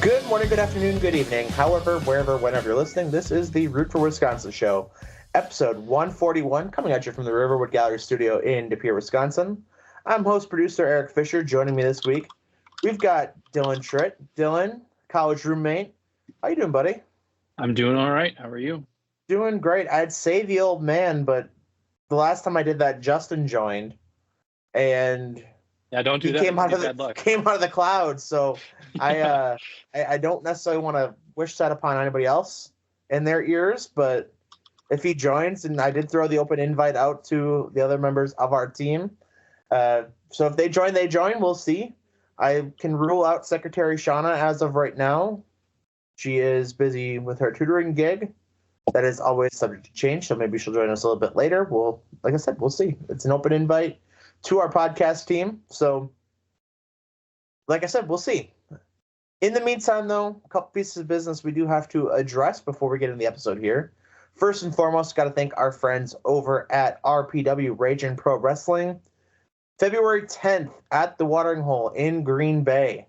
Good morning, good afternoon, good evening. However, wherever, whenever you're listening, this is the Root for Wisconsin show, episode 141, coming at you from the Riverwood Gallery Studio in De Pere, Wisconsin. I'm host producer Eric Fisher. Joining me this week, we've got Dylan Schritt. Dylan, college roommate. How you doing, buddy? I'm doing all right. How are you? Doing great. I'd say the old man, but the last time I did that, Justin joined, and Yeah, don't do that. Came out of the clouds. So I don't necessarily want to wish that upon anybody else in their ears, but if he joins, and I did throw the open invite out to the other members of our team. So if they join, they join. We'll see. I can rule out Secretary Shauna as of right now. She is busy with her tutoring gig. That is always subject to change, so maybe she'll join us a little bit later. Like I said, we'll see. It's an open invite to our podcast team. So, like I said, we'll see. In the meantime, though, a couple pieces of business we do have to address before we get into the episode here. First and foremost, got to thank our friends over at RPW Raging Pro Wrestling. February 10th at the Watering Hole in Green Bay.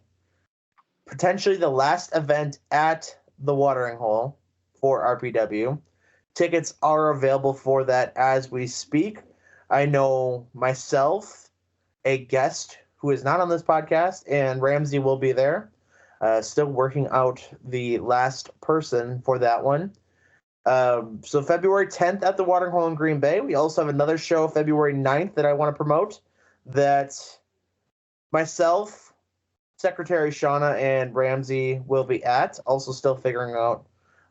Potentially the last event at the Watering Hole for RPW. Tickets are available for that as we speak. I know myself, a guest who is not on this podcast, and Ramsey will be there. Still working out the last person for that one. So February 10th at the Watering Hole in Green Bay. We also have another show February 9th that I want to promote that myself, Secretary Shauna, and Ramsey will be at. Also still figuring out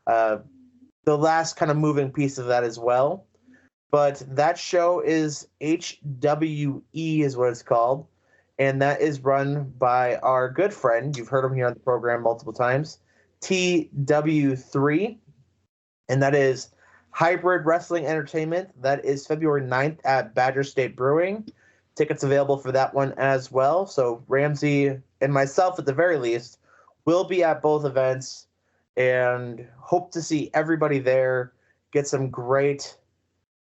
the last kind of moving piece of that as well. But that show is HWE is what it's called. And that is run by our good friend. You've heard him here on the program multiple times. TW3. And that is Hybrid Wrestling Entertainment. That is February 9th at Badger State Brewing. Tickets available for that one as well. So Ramsey and myself, at the very least, will be at both events. And hope to see everybody there. Get some great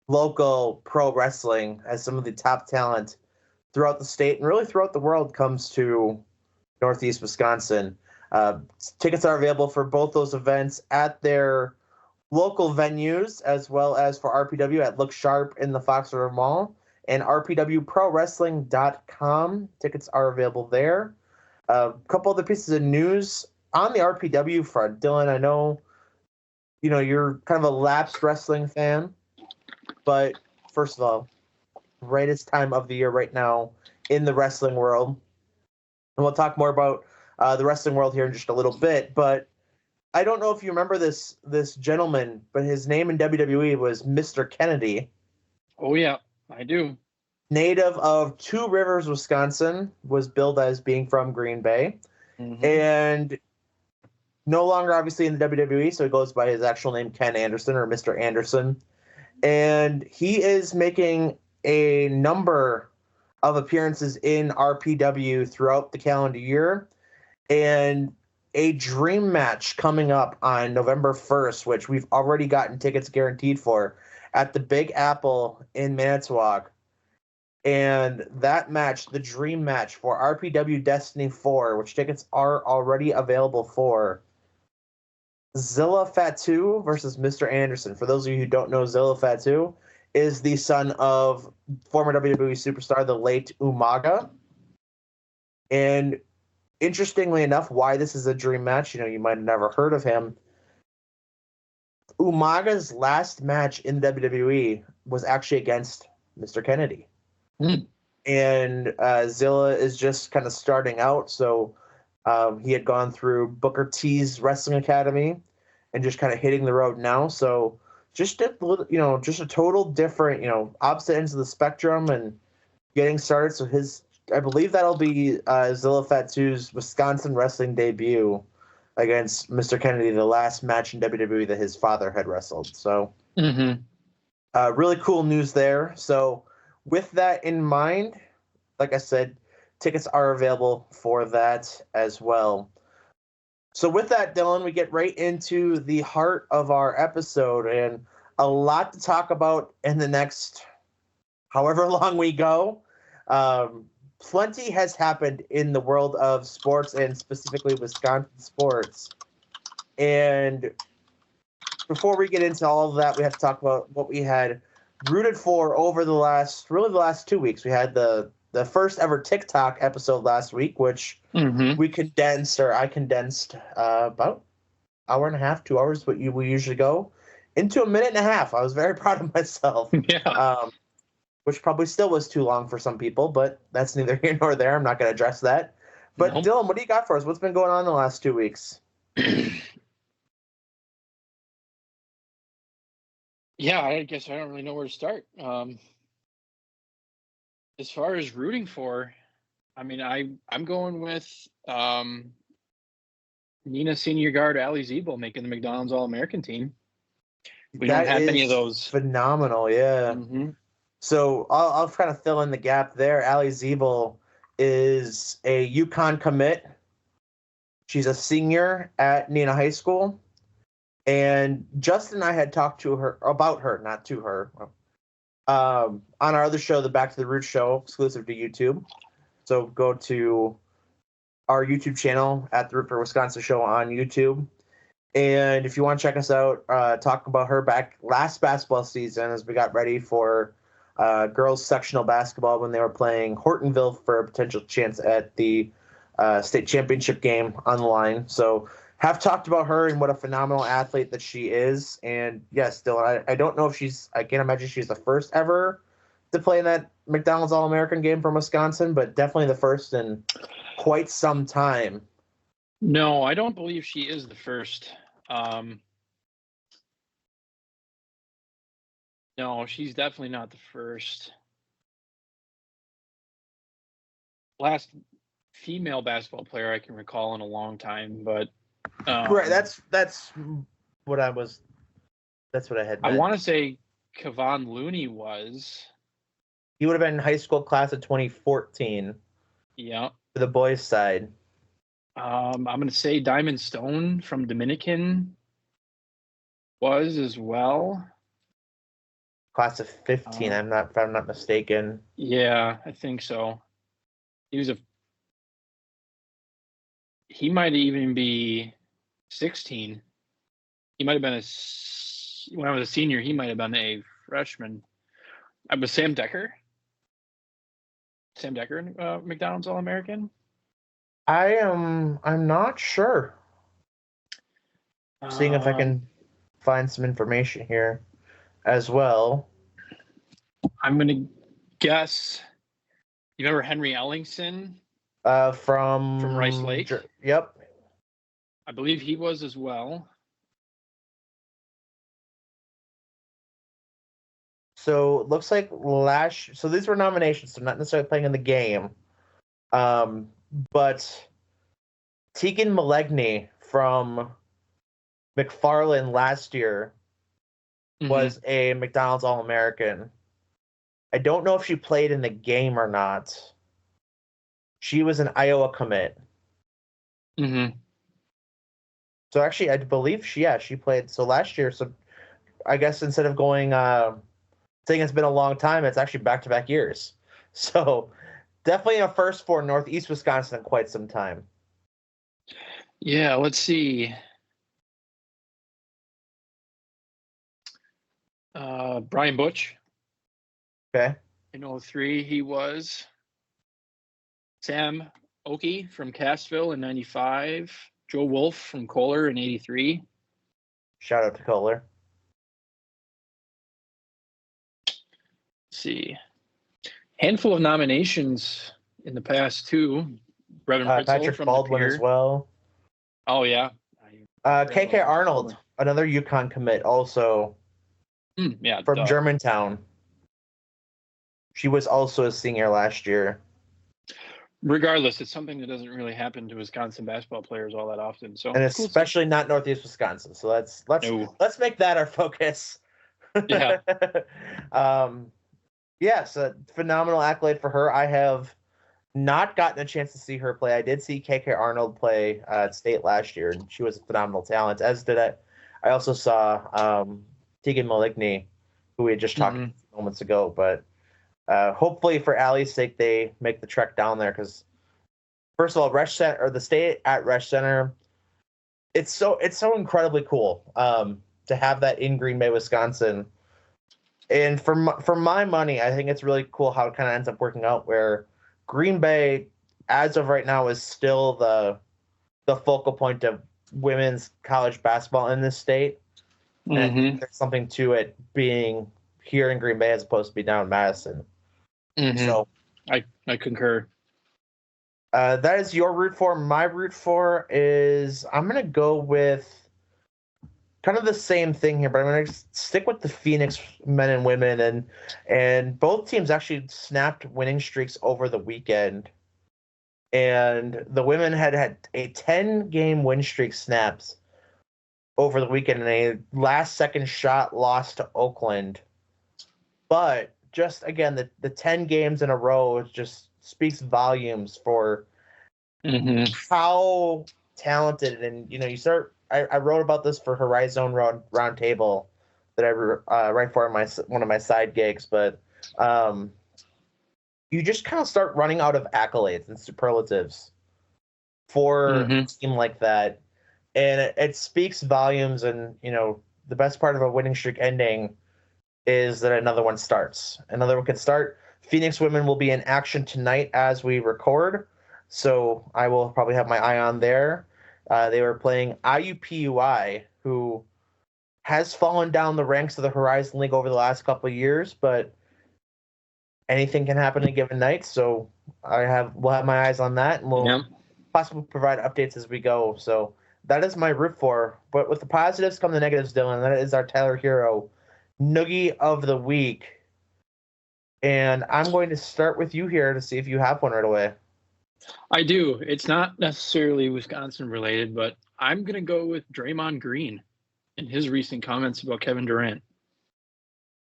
local pro wrestling as some of the top talent throughout the state and really throughout the world comes to Northeast Wisconsin. Tickets are available for both those events at their local venues as well as for RPW at Look Sharp in the Fox River Mall and rpwprowrestling.com. Tickets are available there. A couple other pieces of news on the RPW front. Dylan, I know you're kind of a lapsed wrestling fan. But first of all, greatest time of the year right now in the wrestling world. And we'll talk more about the wrestling world here in just a little bit. But I don't know if you remember this gentleman, but his name in WWE was Mr. Kennedy. Oh, yeah, I do. Native of Two Rivers, Wisconsin, was billed as being from Green Bay. Mm-hmm. And no longer obviously in the WWE, so he goes by his actual name, Ken Anderson or Mr. Anderson. And he is making a number of appearances in RPW throughout the calendar year. And a dream match coming up on November 1st, which we've already gotten tickets guaranteed for, at the Big Apple in Manitowoc. And that match, the dream match for RPW Destiny 4, which tickets are already available for, Zilla Fatu versus Mr. Anderson. For those of you who don't know, Zilla Fatu is the son of former WWE superstar, the late Umaga. And interestingly enough, why this is a dream match, you might have never heard of him. Umaga's last match in WWE was actually against Mr. Kennedy. Mm. And Zilla is just kind of starting out, so he had gone through Booker T's Wrestling Academy and just kind of hitting the road now. So just a total different, opposite ends of the spectrum and getting started. So I believe that'll be Zilla Fatu's Wisconsin wrestling debut against Mr. Kennedy, the last match in WWE that his father had wrestled. So really cool news there. So with that in mind, like I said, tickets are available for that as well. So with that, Dylan, we get right into the heart of our episode and a lot to talk about in the next however long we go. plenty has happened in the world of sports and specifically Wisconsin sports. And before we get into all of that, we have to talk about what we had rooted for over the last 2 weeks. We had the first ever TikTok episode last week, which I condensed about hour and a half, 2 hours, what we usually go, into a minute and a half. I was very proud of myself. Yeah. Which probably still was too long for some people, but that's neither here nor there. I'm not going to address that. But Nope. Dylan, what do you got for us? What's been going on in the last 2 weeks? Yeah, I guess I don't really know where to start. As far as rooting for, I mean, I'm going with Nina Senior Guard Ali Zebel making the McDonald's All-American team. We don't have many of those. Phenomenal, yeah. Mm-hmm. So I'll kind of fill in the gap there. Ali Zebel is a UConn commit. She's a senior at Nina High School. And Justin and I had talked to her about her, not to her, on our other show, the Back to the Roots show, exclusive to YouTube. So go to our YouTube channel at the Root for Wisconsin show on YouTube. And if you want to check us out, talk about her back last basketball season as we got ready for girls sectional basketball when they were playing Hortonville for a potential chance at the state championship game on the line. So have talked about her and what a phenomenal athlete that she is. And yes, Dylan, I don't know if I can't imagine she's the first ever to play in that McDonald's All-American game from Wisconsin, but definitely the first in quite some time. No, I don't believe she is the first. No, she's definitely not the first. Last female basketball player I can recall in a long time, but right, that's what I was. That's what I had meant. I want to say Kevon Looney was. He would have been in high school class of 2014. Yeah. For the boys' side. I'm going to say Diamond Stone from Dominican was as well. Class of 15, if I'm not mistaken. Yeah, I think so. He might even be 16. He might have been when I was a senior, he might have been a freshman. I was Sam Decker. Sam Decker, McDonald's All-American. I'm not sure. Seeing if I can find some information here as well. I'm gonna guess. You remember Henry Ellingson? From Rice Lake. Yep. I believe he was as well. So it looks like so these were nominations, so not necessarily playing in the game. But Tegan Milegny from McFarland last year was a McDonald's All-American. I don't know if she played in the game or not. She was an Iowa commit. Mm-hmm. So actually, I believe she played. So last year, so I guess instead of going, saying it's been a long time, it's actually back-to-back years. So definitely a first for Northeast Wisconsin in quite some time. Yeah, let's see. Brian Butch. Okay. In 2003, he was. Sam Oki from Cassville in 95. Joe Wolf from Kohler in 83. Shout out to Kohler. Let's see. Handful of nominations in the past, too. Brevin Patrick from Baldwin as well. Oh, yeah. KK Arnold, another UConn commit, also from Germantown. She was also a senior last year. Regardless, it's something that doesn't really happen to Wisconsin basketball players all that often. So, and especially not Northeast Wisconsin. So let's make that our focus. Yeah. Yes, a phenomenal accolade for her. I have not gotten a chance to see her play. I did see KK Arnold play at state last year, and she was a phenomenal talent, as did I. I also saw Tegan Milegny, who we had just talked moments ago. But Hopefully, for Allie's sake, they make the trek down there because, first of all, Resch Center or the stay at Resch Center, it's so incredibly cool to have that in Green Bay, Wisconsin. And for my money, I think it's really cool how it kind of ends up working out. Where Green Bay, as of right now, is still the focal point of women's college basketball in this state. And I think there's something to it being here in Green Bay as opposed to be down in Madison. So I concur. That is your root for. My root for is I'm going to go with kind of the same thing here, but I'm going to stick with the Phoenix men and women. And both teams actually snapped winning streaks over the weekend. And the women had a 10-game win streak snaps over the weekend and a last-second shot loss to Oakland. But just, again, the 10 games in a row just speaks volumes for how talented. And, you start – I wrote about this for Horizon Roundtable that I write for one of my side gigs. But you just kind of start running out of accolades and superlatives for a team like that. And it speaks volumes. And, the best part of a winning streak ending is that another one starts. Another one can start. Phoenix women will be in action tonight as we record. So I will probably have my eye on there. They were playing IUPUI, who has fallen down the ranks of the Horizon League over the last couple of years, but anything can happen in a given night. So we'll have my eyes on that, and we'll possibly provide updates as we go. So that is my root for. But with the positives come the negatives, Dylan. That is our Tyler Hero Noogie of the Week. And I'm going to start with you here to see if you have one right away. I do. It's not necessarily Wisconsin related, but I'm going to go with Draymond Green and his recent comments about Kevin Durant.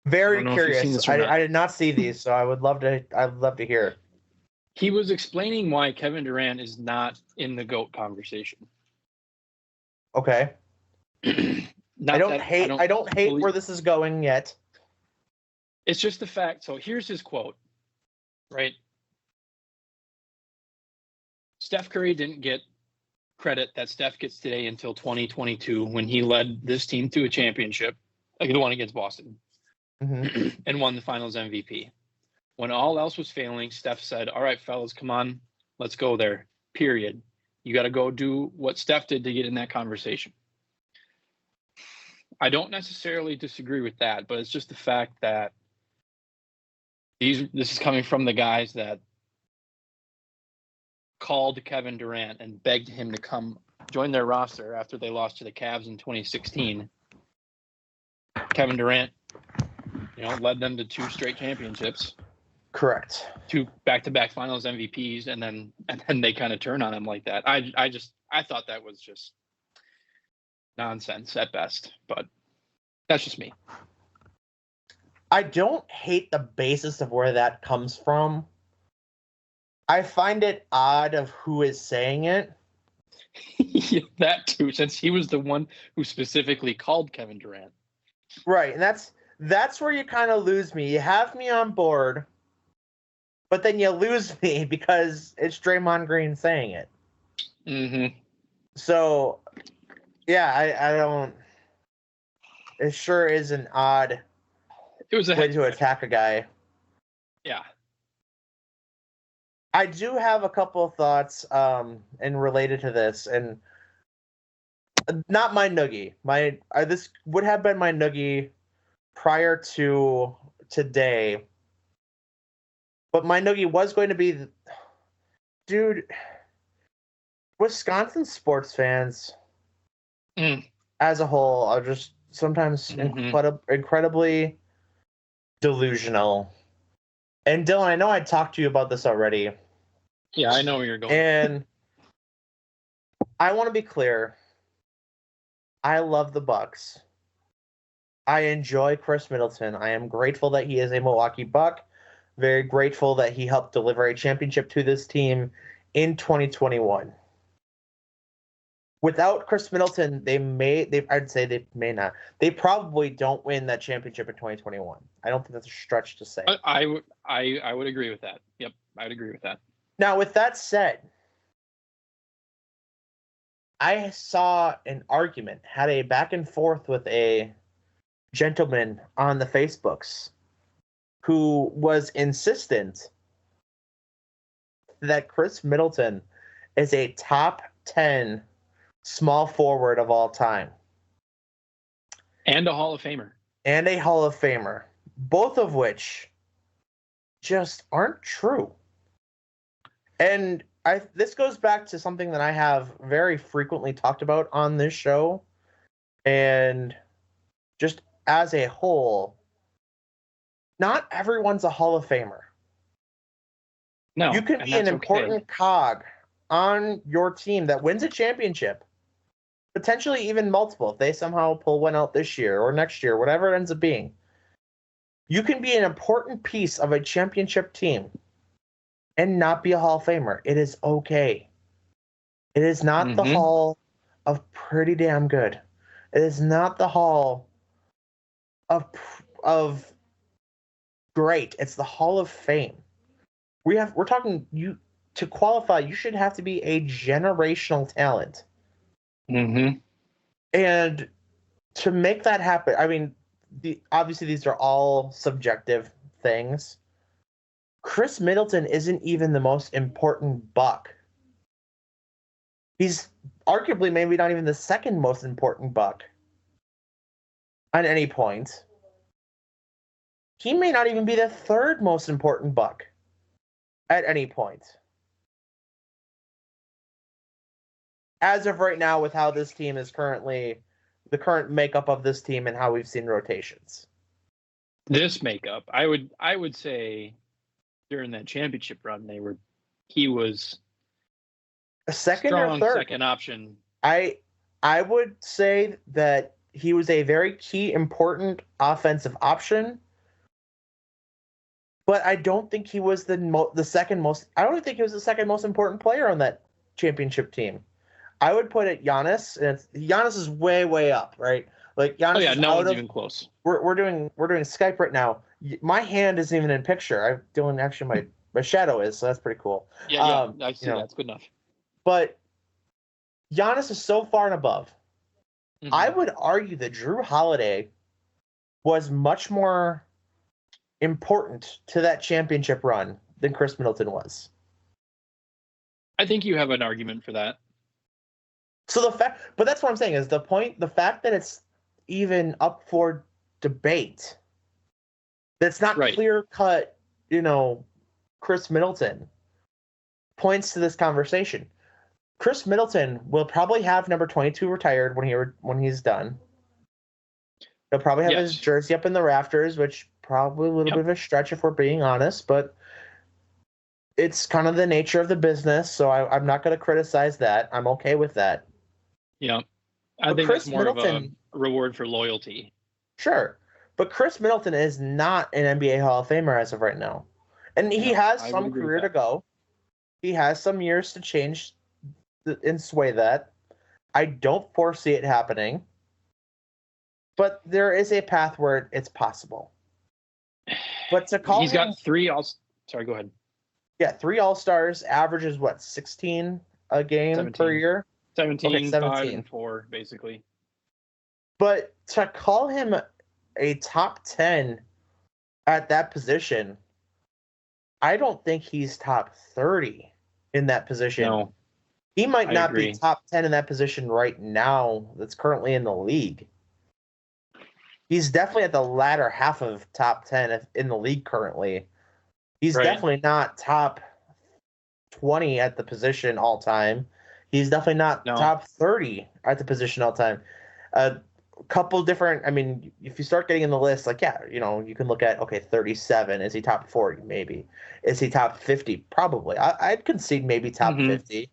Very curious. I did not see these, so I'd love to hear. He was explaining why Kevin Durant is not in the GOAT conversation. Okay. I don't hate where this is going yet. It's just the fact. So here's his quote, right? Steph Curry didn't get credit that Steph gets today until 2022 when he led this team to a championship, like the one against Boston, and won the Finals MVP. When all else was failing, Steph said, "All right, fellas, come on, let's go there, period. You got to go do what Steph did to get in that conversation." I don't necessarily disagree with that, but it's just the fact that this is coming from the guys that called Kevin Durant and begged him to come join their roster after they lost to the Cavs in 2016. Kevin Durant, led them to 2 straight championships. Correct. 2 back-to-back Finals MVPs, and then they kind of turn on him like that. I thought that was just nonsense at best, but that's just me. I don't hate the basis of where that comes from. I find it odd of who is saying it. Yeah, that too, since he was the one who specifically called Kevin Durant. Right, and that's where you kind of lose me. You have me on board, but then you lose me because it's Draymond Green saying it. So, yeah, I don't. It sure is an odd way to attack a guy. Yeah. I do have a couple of thoughts and related to this, and not my noogie. This would have been my noogie prior to today, but my noogie was going to be, dude, Wisconsin sports fans as a whole are just sometimes incredibly delusional. And Dylan, I know I talked to you about this already. Yeah, I know where you're going. And I want to be clear. I love the Bucks. I enjoy Chris Middleton. I am grateful that he is a Milwaukee Buck. Very grateful that he helped deliver a championship to this team in 2021. without Chris Middleton, I'd say they may not. They probably don't win that championship in 2021. I don't think that's a stretch to say. I would agree with that. Yep, I would agree with that. Now, with that said, I saw an argument, had a back and forth with a gentleman on the Facebooks who was insistent that Chris Middleton is a top 10 small forward of all time. And a Hall of Famer. And a Hall of Famer. Both of which just aren't true. And this goes back to something that I have very frequently talked about on this show. And just as a whole, not everyone's a Hall of Famer. No. You can be an important cog on your team that wins a championship, potentially even multiple, if they somehow pull one out this year or next year, whatever it ends up being. You can be an important piece of a championship team and not be a Hall of Famer. It is okay. It is not the Hall of pretty damn good. It is not the Hall of great. It's the Hall of Fame. We're talking, you to qualify, you should have to be a generational talent. Mm-hmm. And to make that happen, I mean, obviously these are all subjective things. Chris Middleton isn't even the most important buck. He's arguably maybe not even the second most important buck at any point. He may not even be the third most important buck at any point. As of right now, with how this team is currently, the current makeup of this team and how we've seen rotations. This makeup, I would say during that championship run, he was a second strong or third second option. I would say that he was a very key, important offensive option, but I don't think he was the second most. I don't think he was the second most important player on that championship team. I would put it Giannis, and Giannis is way up, right? Like Giannis. Oh yeah, is no one's even close. We're doing Skype right now. My hand isn't even in picture. I'm doing actually my shadow is, so that's pretty cool. Yeah, I see that. That's good enough. But Giannis is so far and above. Mm-hmm. I would argue that Drew Holiday was much more important to that championship run than Chris Middleton was. I think you have an argument for that. So but that's what I'm saying is the fact that it's even up for debate, that's not clear cut, Chris Middleton, points to this conversation. Chris Middleton will probably have number 22 retired when he's done. He'll probably have his jersey up in the rafters, which probably a little bit of a stretch if we're being honest, but it's kind of the nature of the business, so I'm not going to criticize that. I'm okay with that. Yeah. I think Chris that's more Middleton, of a reward for loyalty. Sure. But Chris Middleton is not an NBA Hall of Famer as of right now. And he has some career to go. He has some years to change and sway that. I don't foresee it happening. But there is a path where it's possible. But to call He's got three Sorry, go ahead. Yeah, 3 All-Stars, averages 16 a game 17. per year? 17, okay, 17. 5 and 4, basically. But to call him a top 10 at that position, I don't think he's top 30 in that position. No, he might not be top 10 in that position right now that's currently in the league. He's definitely at the latter half of top 10 in the league currently. He's definitely not top 20 at the position all time. He's definitely not top 30 at the position all time. A couple different, I mean, if you start getting in the list, you can look at, 37. Is he top 40? Maybe. Is he top 50? Probably. I'd concede maybe top 50.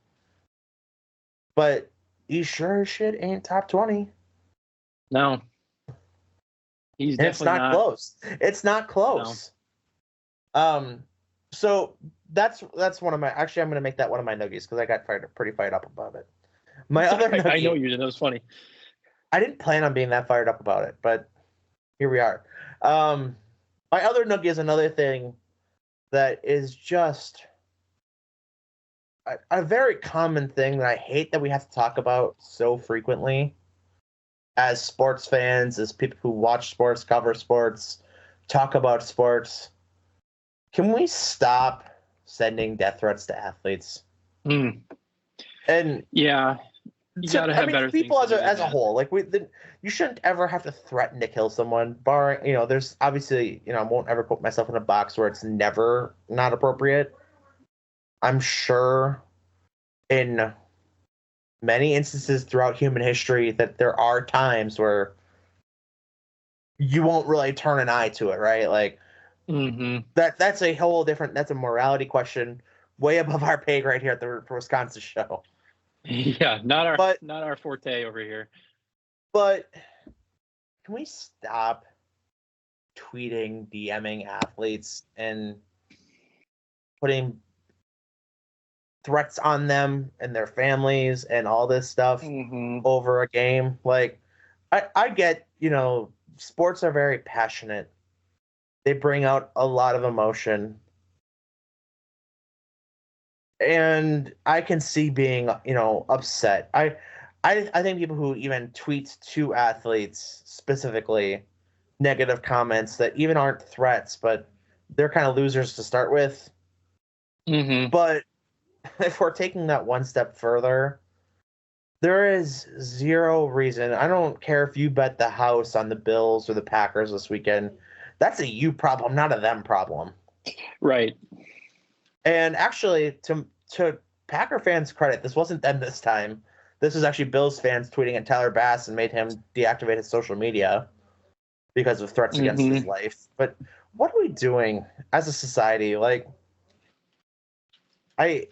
But he sure as shit ain't top 20. No. He's definitely it's not close. It's not close. No. So that's one of my. Actually, I'm going to make that one of my nuggies because I got pretty fired up about it. My other noogie, I know you did. That was funny. I didn't plan on being that fired up about it, but here we are. My other noogie is another thing that is just a very common thing that I hate that we have to talk about so frequently as sports fans, as people who watch sports, cover sports, talk about sports. Can we stop sending death threats to athletes? And yeah, you gotta have better people things to do as than a whole, like you shouldn't ever have to threaten to kill someone. Barring, there's obviously, I won't ever put myself in a box where it's never not appropriate. I'm sure in many instances throughout human history that there are times where you won't really turn an eye to it, right? Like that's a whole different, that's a morality question way above our pay grade here at the Wisconsin show. Yeah, not our forte over here. But can we stop tweeting, DMing athletes and putting threats on them and their families and all this stuff over a game? Like, I get, sports are very passionate. They bring out a lot of emotion. And I can see being, upset. I think people who even tweet to athletes specifically negative comments that even aren't threats, but they're kind of losers to start with. But if we're taking that one step further, there is zero reason. I don't care if you bet the house on the Bills or the Packers this weekend. That's a you problem, not a them problem. Right. And actually, to Packer fans' credit, this wasn't them this time. This was actually Bills fans tweeting at Tyler Bass and made him deactivate his social media because of threats against his life. But what are we doing as a society? Like, I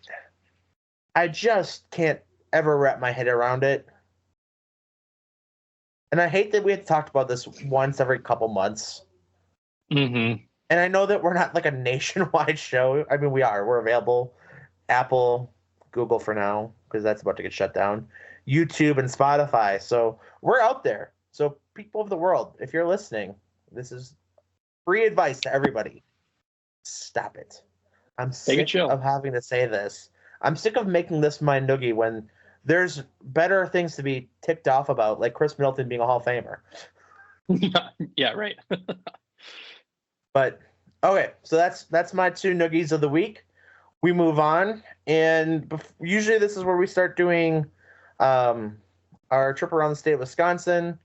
just can't ever wrap my head around it. And I hate that we had talked about this once every couple months. And I know that we're not like a nationwide show. I mean, we are. We're available. Apple, Google for now, because that's about to get shut down. YouTube and Spotify. So we're out there. So people of the world, if you're listening, this is free advice to everybody. Stop it. I'm sick of having to say this. I'm sick of making this my noogie when there's better things to be ticked off about, like Chris Middleton being a Hall of Famer. Yeah, right. But okay, so that's my two noogies of the week. We move on, and usually this is where we start doing our trip around the state of Wisconsin.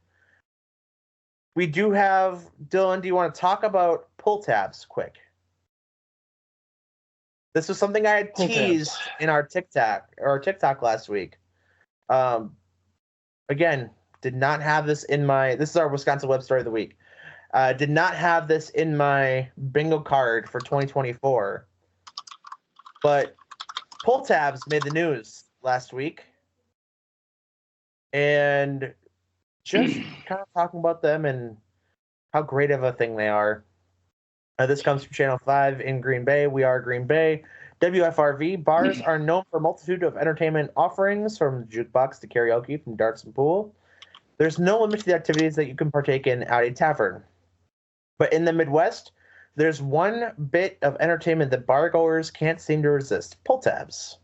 We do have Dylan. Do you want to talk about pull tabs quick? This was something I had teased in our TikTok last week. Again, did not have this in my. This is our Wisconsin web story of the week. Did not have this in my bingo card for 2024. But pull tabs made the news last week. And just kind of talking about them and how great of a thing they are. This comes from Channel 5 in Green Bay. We are Green Bay. WFRV. Bars are known for a multitude of entertainment offerings, from jukebox to karaoke, from darts and pool. There's no limit to the activities that you can partake in at a tavern. But in the Midwest, there's one bit of entertainment that bargoers can't seem to resist: pull tabs.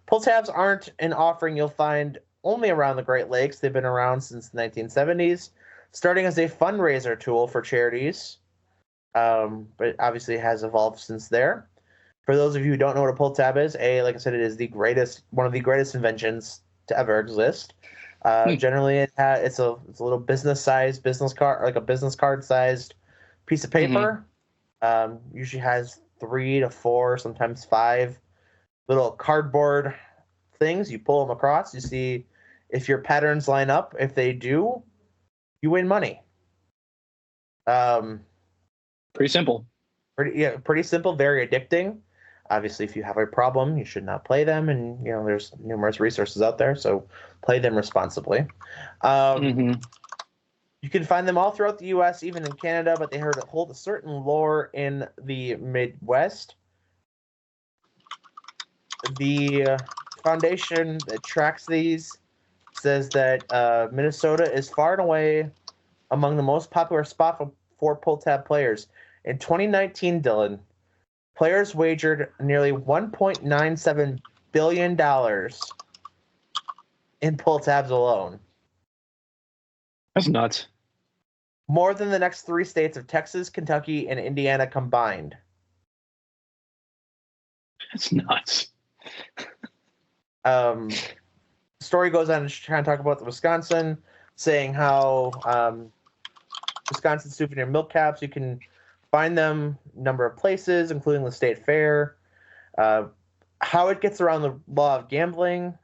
Pull tabs aren't an offering you'll find only around the Great Lakes. They've been around since the 1970s, starting as a fundraiser tool for charities, but obviously has evolved since there. For those of you who don't know what a pull tab is, like I said, it is one of the greatest inventions to ever exist. Generally, it's a little business card, like a business card sized piece of paper. Usually has 3 to 4, sometimes 5 little cardboard things. You pull them across. You see if your patterns line up. If they do, you win money. Pretty simple. Pretty simple. Very addicting. Obviously, if you have a problem, you should not play them. And there's numerous resources out there, so play them responsibly. You can find them all throughout the U.S., even in Canada, but they hold a certain lore in the Midwest. The foundation that tracks these says that Minnesota is far and away among the most popular spot for pull tab players. In 2019, Dylan, players wagered nearly $1.97 billion in pull tabs alone. That's nuts. More than the next 3 states of Texas, Kentucky, and Indiana combined. That's nuts. Story goes on to try and talk about the Wisconsin, saying how Wisconsin souvenir milk caps, you can find them a number of places, including the state fair. How it gets around the law of gambling,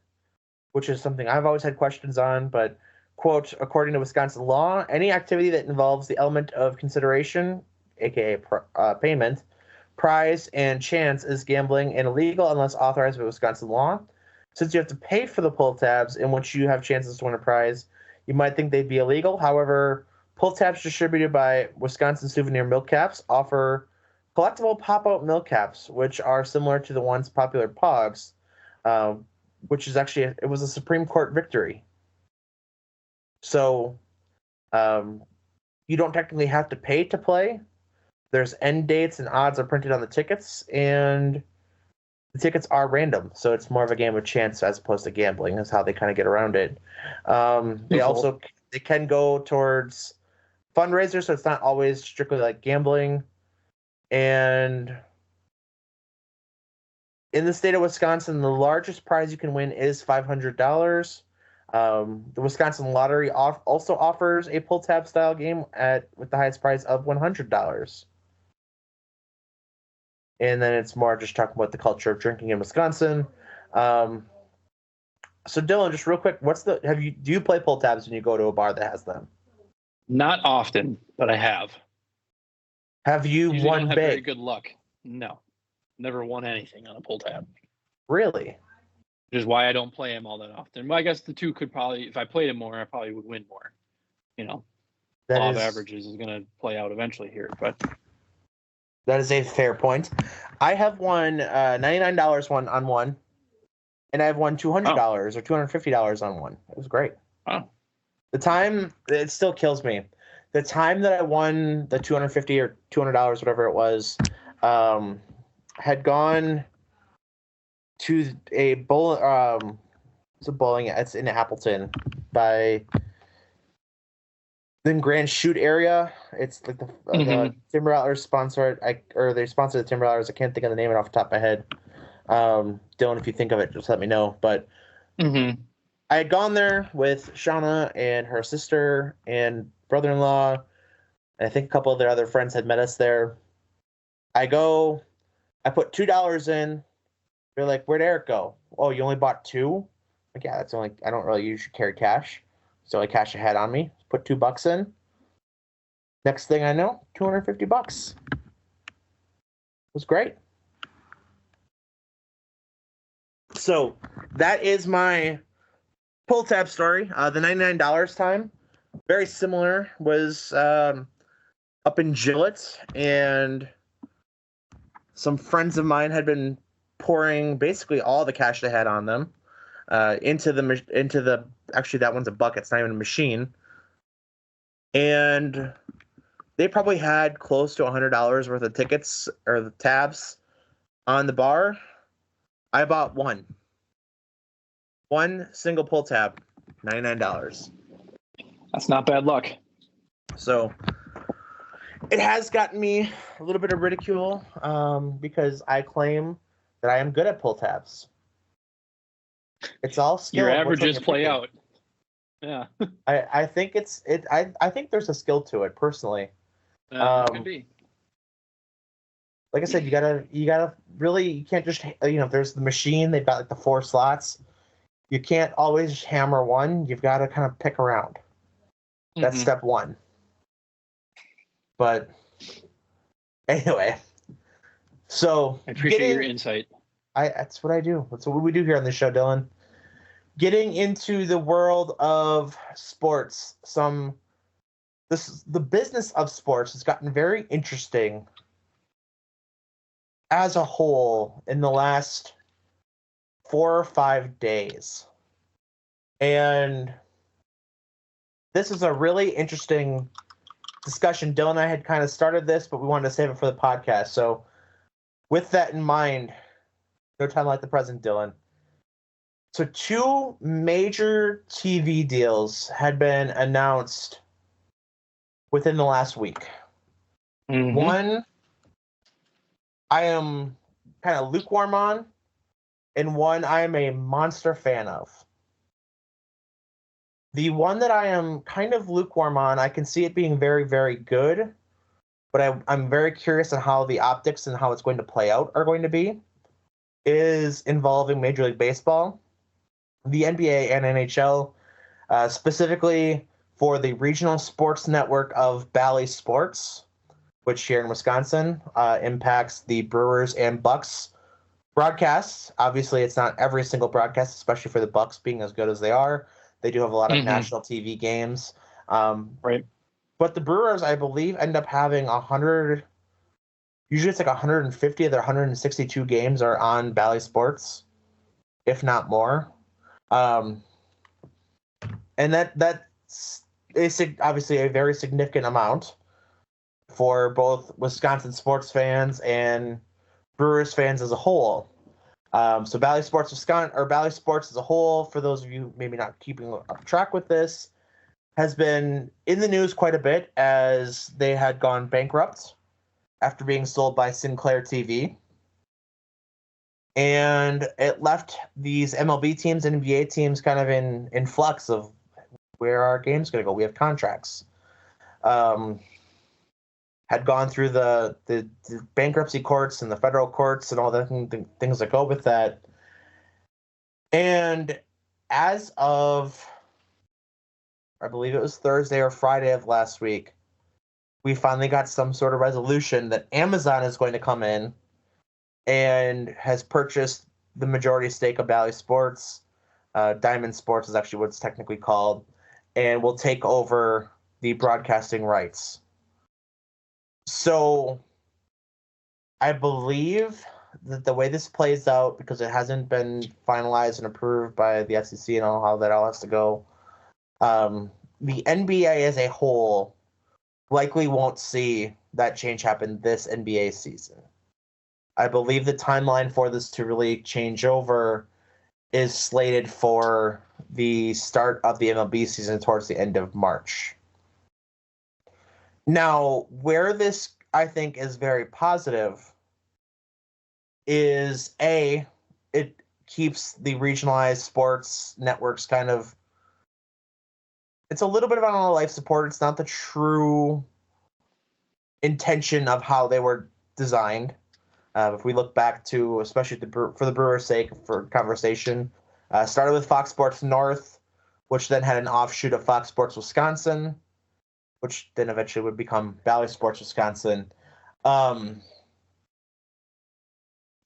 which is something I've always had questions on, but, quote, according to Wisconsin law, any activity that involves the element of consideration, aka payment, prize, and chance is gambling and illegal unless authorized by Wisconsin law. Since you have to pay for the pull tabs in which you have chances to win a prize, you might think they'd be illegal. However, pull tabs distributed by Wisconsin Souvenir Milk Caps offer collectible pop-out milk caps, which are similar to the once popular Pogs, which is actually it was a Supreme Court victory. So you don't technically have to pay to play. There's end dates and odds are printed on the tickets, and the tickets are random, so it's more of a game of chance as opposed to gambling. Is how they kind of get around it. They can go towards fundraisers, so it's not always strictly like gambling. And in the state of Wisconsin, the largest prize you can win is $500. The Wisconsin Lottery also offers a pull tab style game with the highest prize of $100. And then it's more just talking about the culture of drinking in Wisconsin. So Dylan, just real quick, do you play pull tabs when you go to a bar that has them? Not often, but I have. Have you Usually won don't have big? very good luck. No, never won anything on a pull tab. Really? Which is why I don't play them all that often. But I guess the two could probably, if I played them more, I probably would win more. Law of averages is going to play out eventually here, but. That is a fair point. I have won $99 on one, and I've won $200 or $250 on one. It was great. Oh. The time, it still kills me. The time that I won the $250 or $200, whatever it was, had gone to a bowling. It's a bowling. It's in Appleton by the Grand Chute area. It's like the Timber Rattlers sponsor or they sponsor the Timber Rattlers. I can't think of the name off the top of my head. Dylan, if you think of it, just let me know. But I had gone there with Shauna and her sister and brother-in-law, and I think a couple of their other friends had met us there. I put $2 in. They're like, "Where'd Eric go?" "Oh, you only bought 2?" Like, yeah, that's only. I don't really usually carry cash, so I cash I had on me. Put $2 in. Next thing I know, $250. It was great. So that is my pull tab story. The $99 time, very similar, was up in Gillette, and some friends of mine had been pouring basically all the cash they had on them into the actually that one's a bucket. It's not even a machine. And they probably had close to $100 worth of tickets or the tabs on the bar. I bought one single pull tab, $99. That's not bad luck. So it has gotten me a little bit of ridicule because I claim that I am good at pull tabs. It's all skill. Your averages play out. Yeah. I think I think there's a skill to it personally. Could be. Like I said, you gotta really, you can't just, there's the machine, they've got like the 4 slots. You can't always hammer one. You've got to kind of pick around. That's step 1. But anyway, so I appreciate your insight. That's what I do. That's what we do here on the show, Dylan. Getting into the world of sports, the business of sports has gotten very interesting as a whole in the last 4 or 5 days. And this is a really interesting discussion. Dylan and I had kind of started this, but we wanted to save it for the podcast. So with that in mind, no time like the present, Dylan. So 2 major TV deals had been announced within the last week. Mm-hmm. One, I am kind of lukewarm on, and one I am a monster fan of. The one that I am kind of lukewarm on, I can see it being very, very good, but I'm very curious on how the optics and how it's going to play out are going to be, is involving Major League Baseball, the NBA and NHL, specifically for the regional sports network of Bally Sports, which here in Wisconsin impacts the Brewers and Bucks broadcasts. Obviously, it's not every single broadcast, especially for the Bucks being as good as they are. They do have a lot of national TV games. Right. But the Brewers, I believe, end up having 100. Usually it's like 150 of their 162 games are on Bally Sports, if not more. And that's obviously a very significant amount for both Wisconsin sports fans and Brewers fans as a whole. So Bally Sports Wisconsin, or Bally Sports as a whole, for those of you maybe not keeping track with this, has been in the news quite a bit as they had gone bankrupt after being sold by Sinclair TV. And it left these MLB teams and NBA teams kind of in flux of where our game's going to go. We have contracts. Had gone through the bankruptcy courts and the federal courts and all the things that go with that. And as of, I believe it was Thursday or Friday of last week, we finally got some sort of resolution that Amazon is going to come in and has purchased the majority stake of Bally Sports. Diamond Sports is actually what it's technically called, and will take over the broadcasting rights. So I believe that the way this plays out, because it hasn't been finalized and approved by the FCC and all how that all has to go, the NBA as a whole likely won't see that change happen this NBA season. I believe the timeline for this to really change over is slated for the start of the MLB season towards the end of March. Now, where this, I think, is very positive is, A, it keeps the regionalized sports networks kind of, it's a little bit of on life support. It's not the true intention of how they were designed. If we look back to, especially for the Brewers' sake, for conversation, started with Fox Sports North, which then had an offshoot of Fox Sports Wisconsin, which then eventually would become Bally Sports Wisconsin.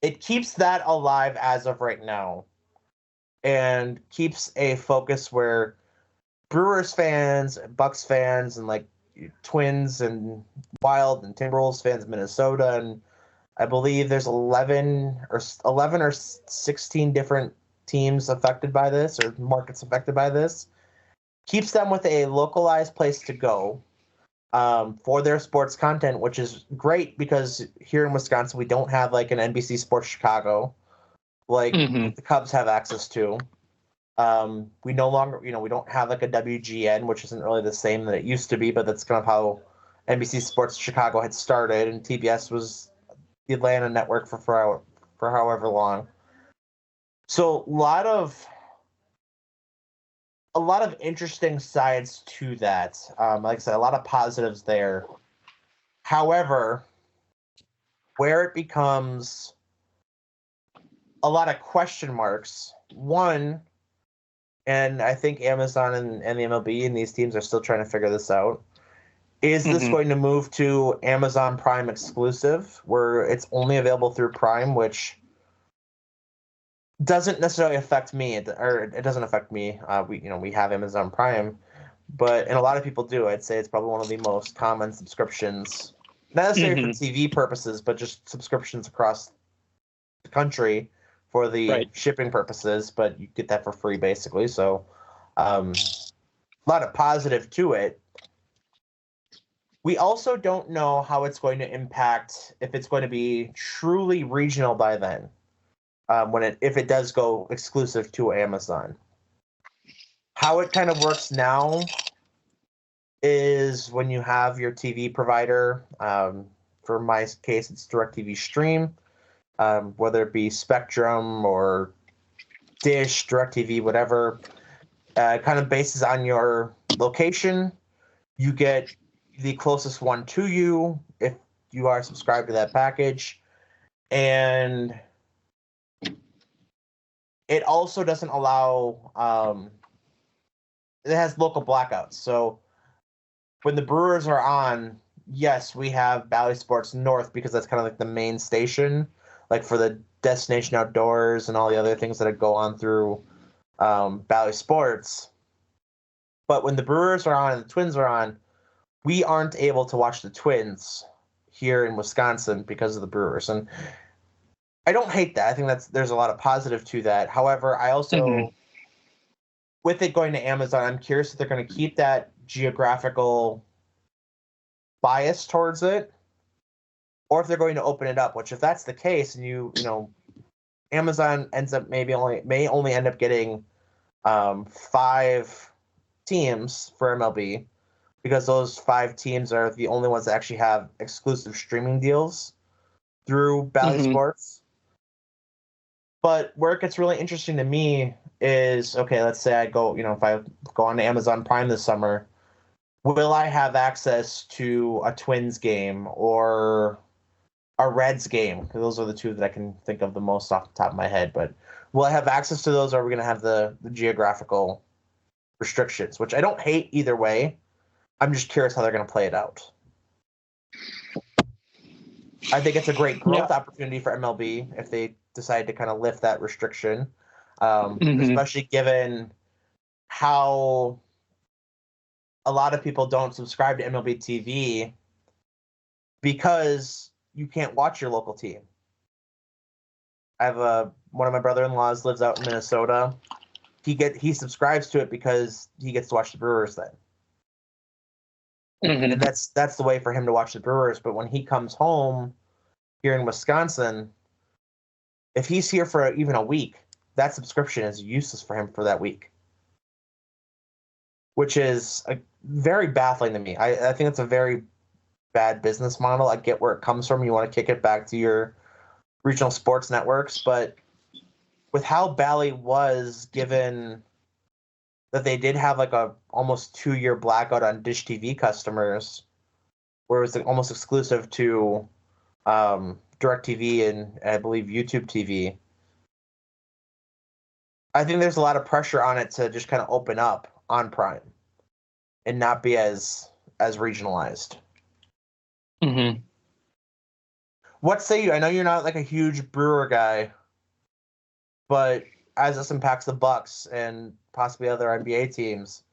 It keeps that alive as of right now and keeps a focus where Brewers fans, Bucks fans, and like Twins and Wild and Timberwolves fans, Minnesota, and I believe there's 11 or 16 different teams affected by this, or markets affected by this. Keeps them with a localized place to go for their sports content, which is great because here in Wisconsin we don't have like an NBC Sports Chicago like the Cubs have access to. We no longer, we don't have like a WGN, which isn't really the same that it used to be, but that's kind of how NBC Sports Chicago had started, and TBS was the Atlanta network for however long. So a lot of interesting sides to that. Like I said, a lot of positives there. However, where it becomes a lot of question marks, one, and I think Amazon and the MLB and these teams are still trying to figure this out, is this going to move to Amazon Prime exclusive, where it's only available through Prime, which doesn't necessarily affect me, or it doesn't affect me. We have Amazon Prime, and a lot of people do. I'd say it's probably one of the most common subscriptions, not necessarily for TV purposes, but just subscriptions across the country for the shipping purposes. But you get that for free, basically. So a lot of positive to it. We also don't know how it's going to impact, if it's going to be truly regional by then, if it does go exclusive to Amazon. How it kind of works now is when you have your TV provider, for my case, it's DirecTV Stream, whether it be Spectrum or Dish, DirecTV, whatever, kind of bases on your location. You get the closest one to you if you are subscribed to that package. And it also doesn't allow, it has local blackouts. So when the Brewers are on, yes, we have Valley Sports North because that's kind of like the main station, like for the Destination Outdoors and all the other things that go on through Valley Sports. But when the Brewers are on and the Twins are on, we aren't able to watch the Twins here in Wisconsin because of the Brewers. And I don't hate that. I think there's a lot of positive to that. However, I also, with it going to Amazon, I'm curious if they're going to keep that geographical bias towards it, or if they're going to open it up, which if that's the case, and you know, Amazon ends up may only end up getting 5 teams for MLB, because those 5 teams are the only ones that actually have exclusive streaming deals through Bally Sports. But where it gets really interesting to me is, okay, let's say I go, if I go on to Amazon Prime this summer, will I have access to a Twins game or a Reds game? Because those are the 2 that I can think of the most off the top of my head. But will I have access to those, or are we going to have the geographical restrictions, which I don't hate either way. I'm just curious how they're going to play it out. I think it's a great growth opportunity for MLB if they decide to kind of lift that restriction, especially given how a lot of people don't subscribe to MLB TV because you can't watch your local team. I have one of my brother-in-laws lives out in Minnesota. He subscribes to it because he gets to watch the Brewers then. And that's the way for him to watch the Brewers. But when he comes home here in Wisconsin, if he's here for even a week, that subscription is useless for him for that week, which is very baffling to me. I think it's a very bad business model. I get where it comes from. You want to kick it back to your regional sports networks, but with how Bally was, given that they did have like a almost 2-year blackout on Dish TV customers, where it was almost exclusive to DirecTV and I believe YouTube TV. I think there's a lot of pressure on it to just kind of open up on Prime and not be as regionalized. What say you? I know you're not like a huge Brewer guy, but as this impacts the Bucks and possibly other NBA teams,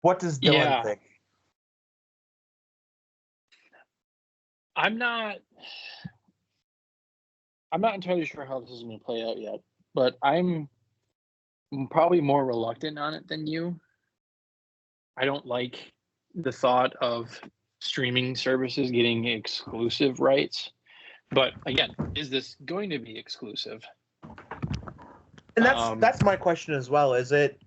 what does Dylan think? I'm not entirely sure how this is going to play out yet, but I'm probably more reluctant on it than you. I don't like the thought of streaming services getting exclusive rights. But again, is this going to be exclusive? And that's my question as well. Is it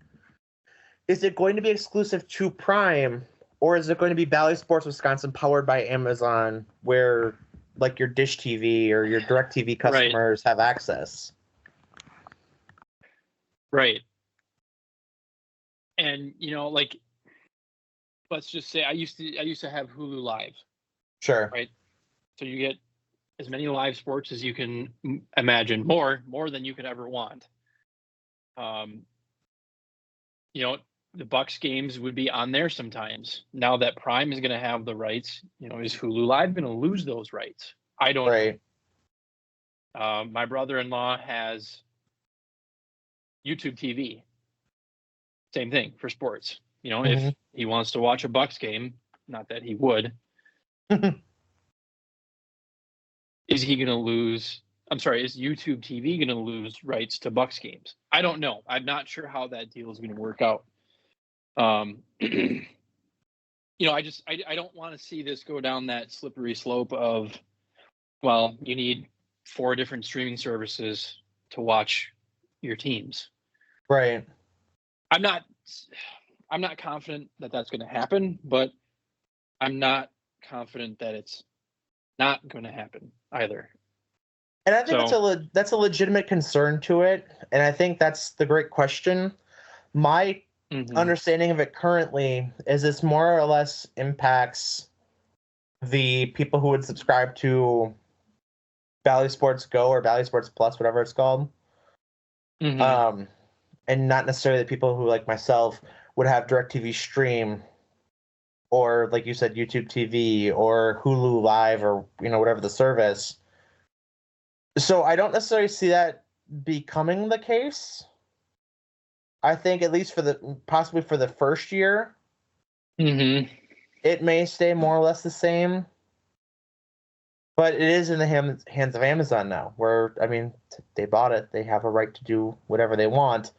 going to be exclusive to Prime, or is it going to be Bally Sports Wisconsin powered by Amazon, where like your Dish TV or your DirecTV customers have access? Right. And like, let's just say I used to have Hulu Live. Sure. Right. So you get as many live sports as you can imagine, more than you could ever want. The Bucks games would be on there sometimes. Now that Prime is going to have the rights, is Hulu Live going to lose those rights? I don't know. My brother-in-law has YouTube TV. Same thing for sports. If he wants to watch a Bucks game, not that he would, is he going to lose I'm sorry, is YouTube TV going to lose rights to Bucks games? I don't know. I'm not sure how that deal is going to work out. I don't want to see this go down that slippery slope of, well, you need 4 different streaming services to watch your teams. Right. I'm not confident that that's going to happen, but I'm not confident that it's not going to happen either. And I think that's a legitimate concern to it, and I think that's the great question. My understanding of it currently is this more or less impacts the people who would subscribe to Bally Sports Go or Bally Sports Plus, whatever it's called. And not necessarily the people who, like myself, would have DirecTV Stream or, like you said, YouTube TV or Hulu Live or, whatever the service. So I don't necessarily see that becoming the case. I think at least possibly for the first year, it may stay more or less the same. But it is in the hands of Amazon now, where, they bought it. They have a right to do whatever they want.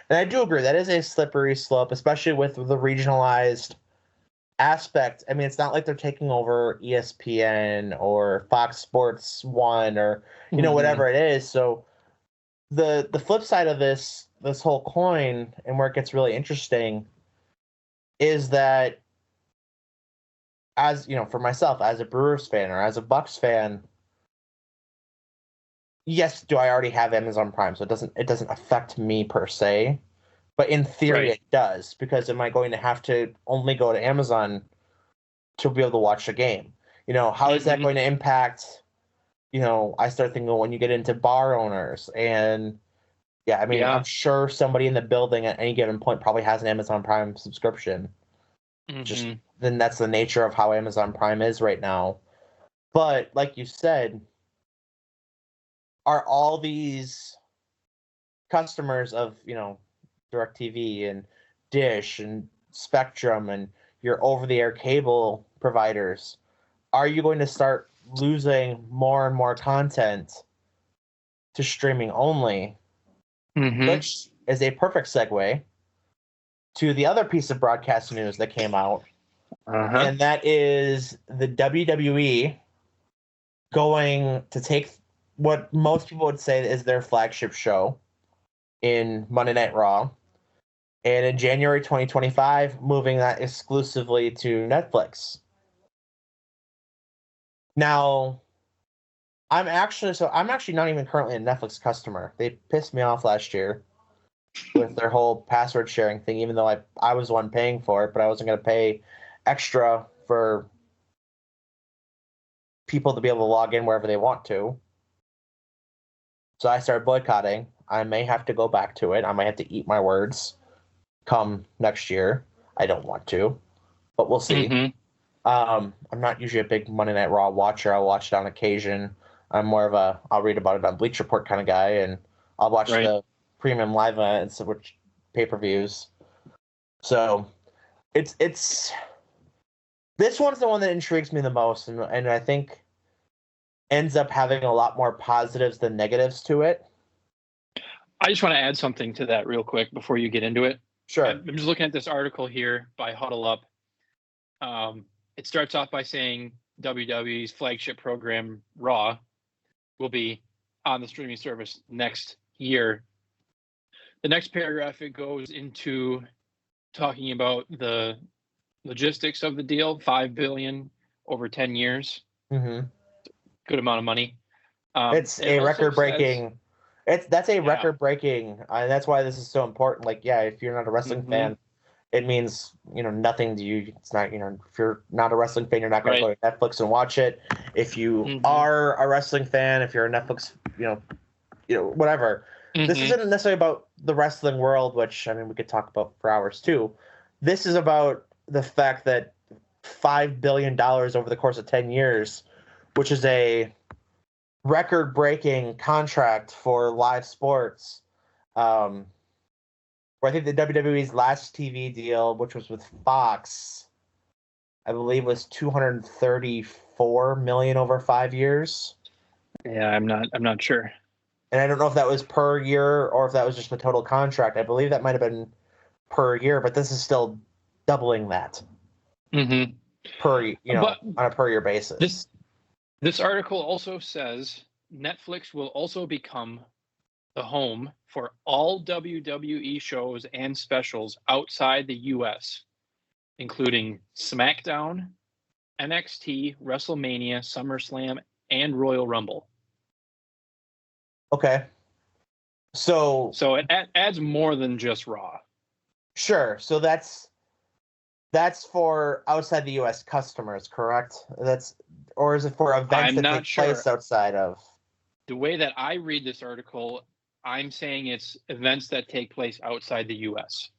And I do agree, that is a slippery slope, especially with the regionalized aspect. It's not like they're taking over ESPN or Fox Sports 1 or, whatever it is. So the flip side of this whole coin, and where it gets really interesting, is that as for myself, as a Brewers fan or as a Bucks fan, yes, do I already have Amazon Prime? So it doesn't affect me per se, but in theory it does, because am I going to have to only go to Amazon to be able to watch the game? How is that going to impact? I start thinking when you get into bar owners, and I'm sure somebody in the building at any given point probably has an Amazon Prime subscription. Just then that's the nature of how Amazon Prime is right now. But like you said, are all these customers of, DirecTV and Dish and Spectrum and your over-the-air cable providers, are you going to start losing more and more content to streaming only? Which is a perfect segue to the other piece of broadcast news that came out, and that is the WWE going to take what most people would say is their flagship show in Monday Night Raw, and in January 2025, moving that exclusively to Netflix. Now, I'm actually not even currently a Netflix customer. They pissed me off last year with their whole password sharing thing, even though I was the one paying for it, but I wasn't going to pay extra for people to be able to log in wherever they want to. So I started boycotting. I may have to go back to it. I might have to eat my words come next year. I don't want to, but we'll see. I'm not usually a big Monday Night Raw watcher. I'll watch it on occasion. I'm more of I'll read about it on Bleacher Report kind of guy, and I'll watch the premium live events, which pay-per-views. So it's this one's the one that intrigues me the most, and I think ends up having a lot more positives than negatives to it. I just want to add something to that real quick before you get into it. Sure. I'm just looking at this article here by Huddle Up. It starts off by saying WWE's flagship program, Raw, will be on the streaming service next year. The next paragraph, it goes into talking about the logistics of the deal, $5 billion over 10 years. Good amount of money. It's a record-breaking. That's a record-breaking. That's why this is so important. Like, if you're not a wrestling fan, it means nothing to you. It's not if you're not a wrestling fan, you're not going to go to Netflix and watch it. If you are a wrestling fan, if you're a Netflix, whatever. This isn't necessarily about the wrestling world, which we could talk about for hours too. This is about the fact that $5 billion over the course of 10 years, which is a record-breaking contract for live sports. Where I think the WWE's last TV deal, which was with Fox, I believe was $234 million over 5 years. Yeah, I'm not sure. And I don't know if that was per year or if that was just the total contract. I believe that might have been per year, but this is still doubling that Mm-hmm. But on a per year this basis. this article also says Netflix will also become the home for all WWE shows and specials outside the US, including SmackDown, NXT, WrestleMania, SummerSlam, and Royal Rumble. Okay. So So it adds more than just Raw. sure. So that's for outside the US customers, correct? Or is it for events I'm that not take place sure. outside of? The way that I read this article, I'm saying it's events that take place outside the US.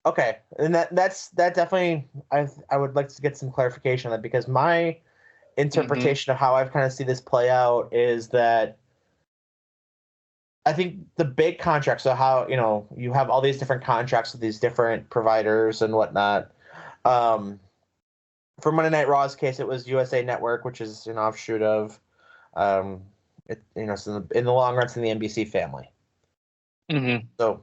Okay. And that definitely I would like to get some clarification on that because my Mm-hmm. interpretation of how I've kind of see this play out is that I think the big contracts, so how, you have all these different contracts with these different providers and whatnot. Um, for Monday Night Raw's case, it was USA Network, which is an offshoot of, it's in the long run, it's in the NBC family. Mm-hmm. So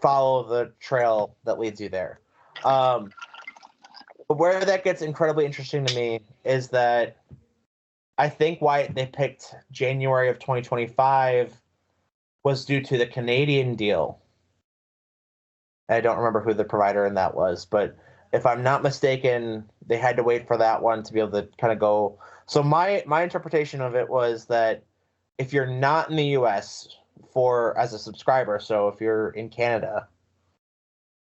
follow the trail that leads you there. But where that gets incredibly interesting to me is that I think why they picked January of 2025 was due to the Canadian deal. I don't remember who the provider in that was, but if I'm not mistaken, they had to wait for that one to be able to kind of go. So my interpretation of it was that if you're not in the US for as a subscriber, so if you're in Canada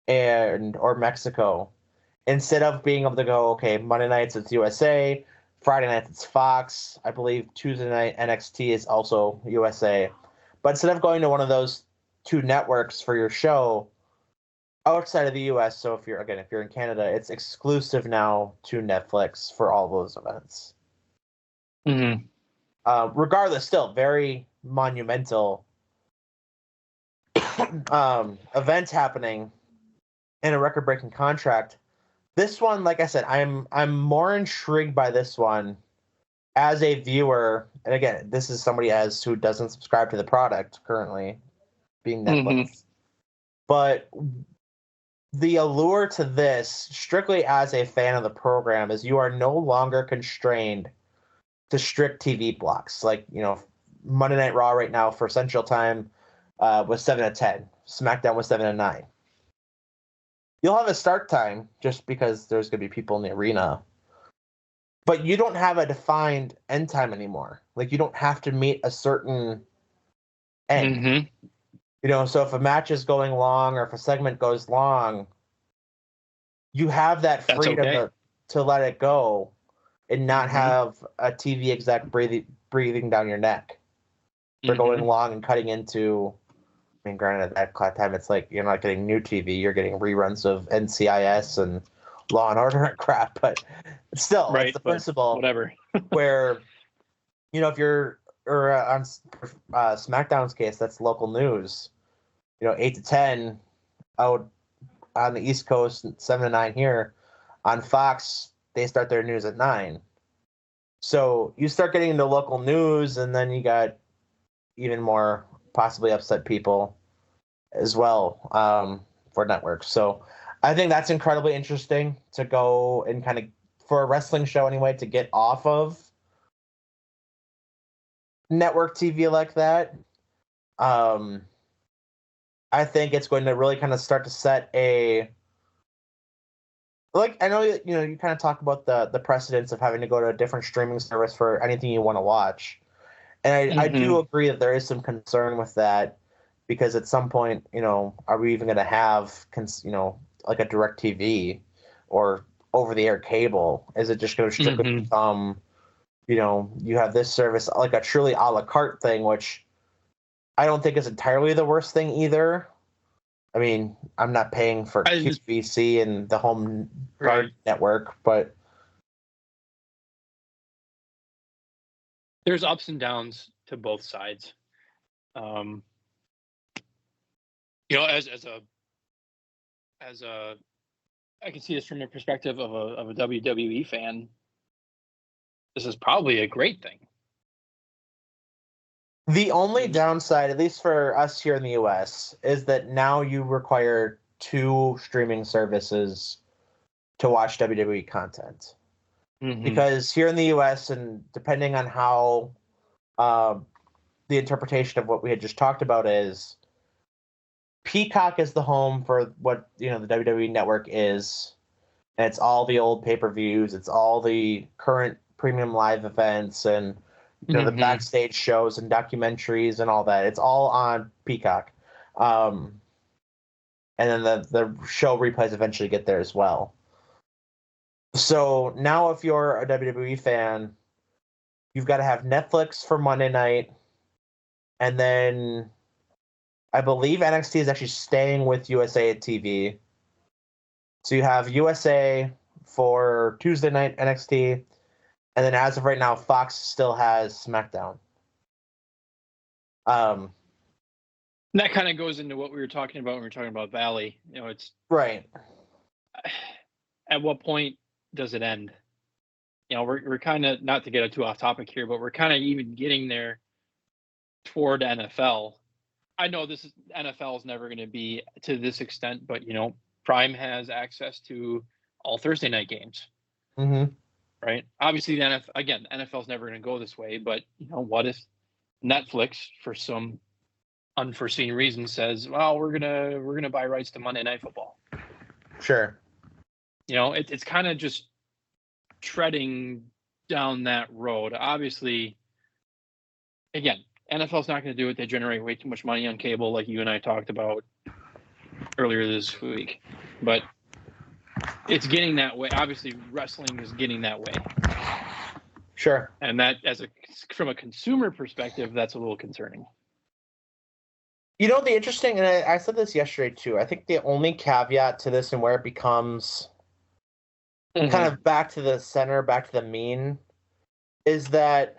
and or Mexico, instead of being able to go, okay, Monday nights it's USA, Friday nights it's Fox, I believe Tuesday night NXT is also USA. But instead of going to one of those two networks for your show, outside of the US, so if you're in Canada, it's exclusive now to Netflix for all those events. Mm-hmm. Regardless, still very monumental events happening in a record-breaking contract. This one, like I said, I'm more intrigued by this one as a viewer. And again, this is somebody who doesn't subscribe to the product currently, being Mm-hmm. Netflix. But the allure to this, strictly as a fan of the program, is you are no longer constrained to strict TV blocks. Like, Monday Night Raw right now for Central Time was 7 to 10. SmackDown was 7 to 9. You'll have a start time just because there's going to be people in the arena. But you don't have a defined end time anymore. Like, you don't have to meet a certain end. Mm-hmm. So if a match is going long or if a segment goes long, you have that That's freedom okay. to let it go and not Mm-hmm. have a TV exec breathing down your neck for going Mm-hmm. long and cutting into. I mean, granted, at that time, it's like you're not getting new TV; you're getting reruns of NCIS and Law and Order and crap. But still, it's Right, the but principle whatever. where if you're or on SmackDown's case, that's local news. 8 to 10 out on the East Coast, 7 to 9 here. On Fox, they start their news at 9. So you start getting into local news, and then you got even more possibly upset people as well for networks. So I think that's incredibly interesting to go and kind of for a wrestling show anyway to get off of network TV like that. Um, I think it's going to really kind of start to set a like I know you kind of talk about the precedence of having to go to a different streaming service for anything you want to watch. And I do Mm-hmm. agree that there is some concern with that because at some point, are we even going to have, like a direct TV or over the air cable? Is it just going to strictly Mm-hmm. become, you have this service like a truly a la carte thing, which I don't think is entirely the worst thing either. I mean, I'm not paying for QVC and the home guard Right. network, but There's ups and downs to both sides. Um, as a I can see this from the perspective of a WWE fan. This is probably a great thing. The only downside, at least for us here in the US, is that now you require 2 streaming services to watch WWE content. Mm-hmm. Because here in the US, and depending on how the interpretation of what we had just talked about is, Peacock is the home for what the WWE Network is, and it's all the old pay-per-views, it's all the current premium live events, and the backstage shows and documentaries and all that. It's all on Peacock, and then the show replays eventually get there as well. So now, if you're a WWE fan, you've got to have Netflix for Monday night, and then I believe NXT is actually staying with USA TV. So you have USA for Tuesday night NXT, and then as of right now, Fox still has SmackDown. That kind of goes into what we were talking about when we were talking about Valley. It's right. At what point does it end? We're kind of, not to get too off topic here, but we're kind of even getting there toward NFL. I know NFL is never going to be to this extent, but Prime has access to all Thursday night games. Mm-hmm. Right? Obviously, the NFL is never going to go this way, but what if Netflix, for some unforeseen reason, says, "Well, we're gonna buy rights to Monday Night Football"? Sure. It's kind of just treading down that road. Obviously, again, NFL's not going to do it. They generate way too much money on cable, like you and I talked about earlier this week. But it's getting that way. Obviously, wrestling is getting that way. Sure. And that, from a consumer perspective, that's a little concerning. The interesting, and I said this yesterday too, I think the only caveat to this and where it becomes kind of back to the center, back to the mean, is that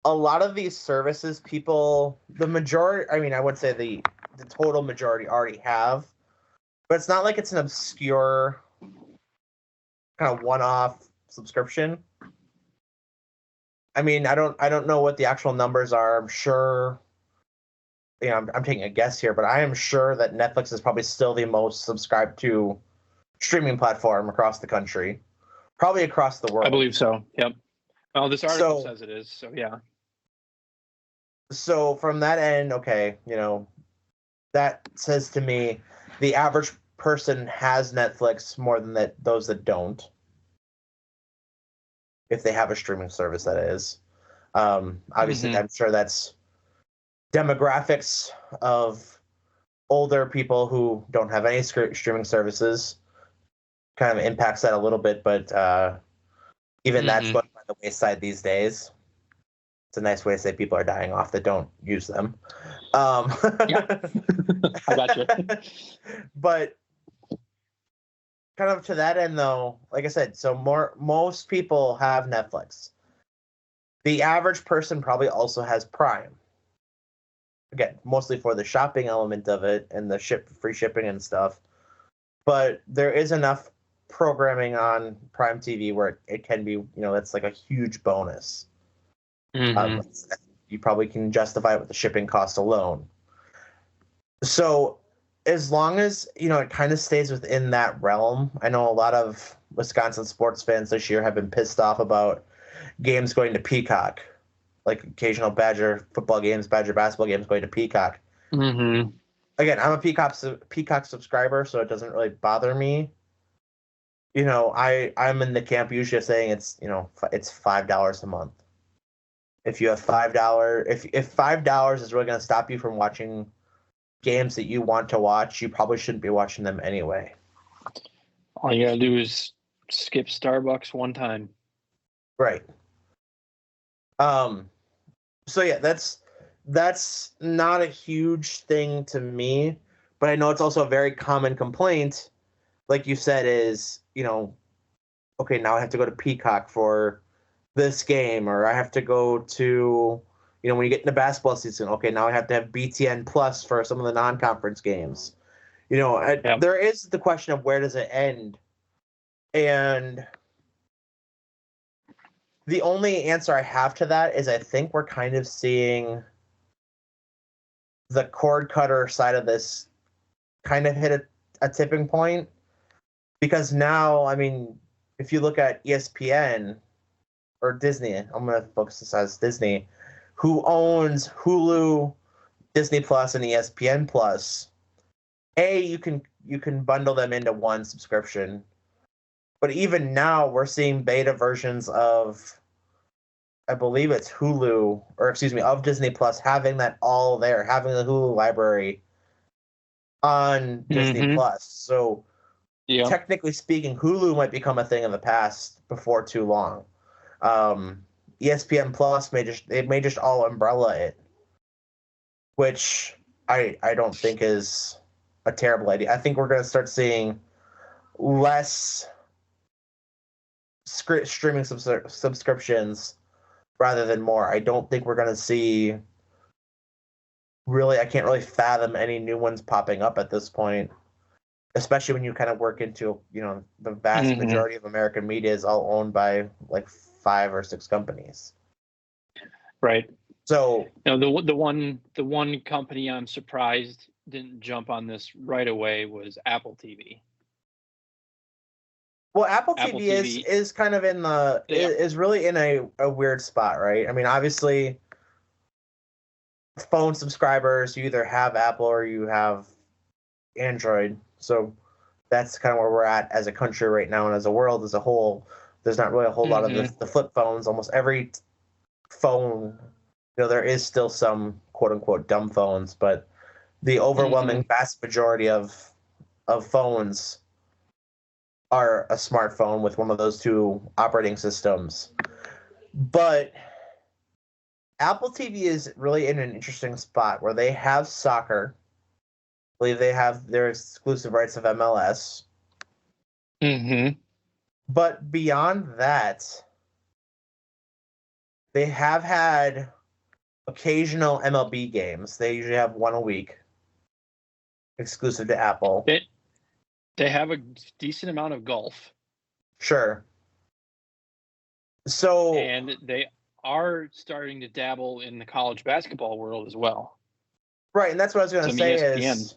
a lot of these services, the majority, I would say the total majority already have, but it's not like it's an obscure kind of one-off subscription. I don't know what the actual numbers are. I'm sure, I'm taking a guess here, but I am sure that Netflix is probably still the most subscribed to streaming platform across the country, probably across the world. I believe so. Yep. Well, this article says it is. So yeah. So from that end, okay, that says to me the average person has Netflix more than those that don't, if they have a streaming service, that is. Obviously, I'm sure that's demographics of older people who don't have any streaming services kind of impacts that a little bit, but even that's going by the wayside these days. It's a nice way to say people are dying off that don't use them. Yeah. I got you. But kind of to that end, though, like I said, so most people have Netflix. The average person probably also has Prime. Again, mostly for the shopping element of it and the free shipping and stuff. But there is enough programming on Prime TV where it can be, that's like a huge bonus. You probably can justify it with the shipping cost alone. So as long as, it kind of stays within that realm, I know a lot of Wisconsin sports fans this year have been pissed off about games going to Peacock, like occasional Badger football games, Badger basketball games going to Peacock. Mm-hmm. Again, I'm a Peacock subscriber, so it doesn't really bother me. I'm in the camp usually saying it's $5 a month. If you have $5, if $5 is really going to stop you from watching games that you want to watch, you probably shouldn't be watching them anyway. All you gotta do is skip Starbucks one time. Right. So yeah, that's not a huge thing to me, but I know it's also a very common complaint, like you said, is, okay, now I have to go to Peacock for this game, or I have to go to, when you get into basketball season, okay, now I have to have BTN Plus for some of the non-conference games. There is the question of where does it end? And The only answer I have to that is I think we're kind of seeing the cord cutter side of this kind of hit a tipping point, because now, I mean, if you look at ESPN or Disney, I'm going to focus this as Disney, who owns Hulu, Disney Plus, and ESPN Plus. You can bundle them into one subscription, but even now we're seeing beta versions of, I believe it's Hulu, or excuse me, of Disney Plus, having that all there, having the Hulu library on Disney Plus. So technically speaking, Hulu might become a thing of the past before too long. ESPN Plus may just all umbrella it, which I don't think is a terrible idea. I think we're going to start seeing less streaming subscriptions rather than more. I don't think we're going to see, really, I can't really fathom any new ones popping up at this point, especially when you kind of work into, the vast majority of American media is all owned by like 5 or 6 companies. Right. So, the one company I'm surprised didn't jump on this right away was Apple TV. Well, Apple TV is kind of is really in a weird spot, right? I mean, obviously, phone subscribers, you either have Apple or you have Android. So that's kind of where we're at as a country right now, and as a world as a whole. There's not really a whole lot of the flip phones. Almost every phone, there is still some quote unquote dumb phones, but the overwhelming vast majority of phones are a smartphone with one of those 2 operating systems. But Apple TV is really in an interesting spot where they have soccer. I believe they have their exclusive rights of MLS. But beyond that, they have had occasional MLB games. They usually have one a week, exclusive to Apple. They have a decent amount of golf. Sure. So, and they are starting to dabble in the college basketball world as well. Right, and that's what I was going to say ESPN. Is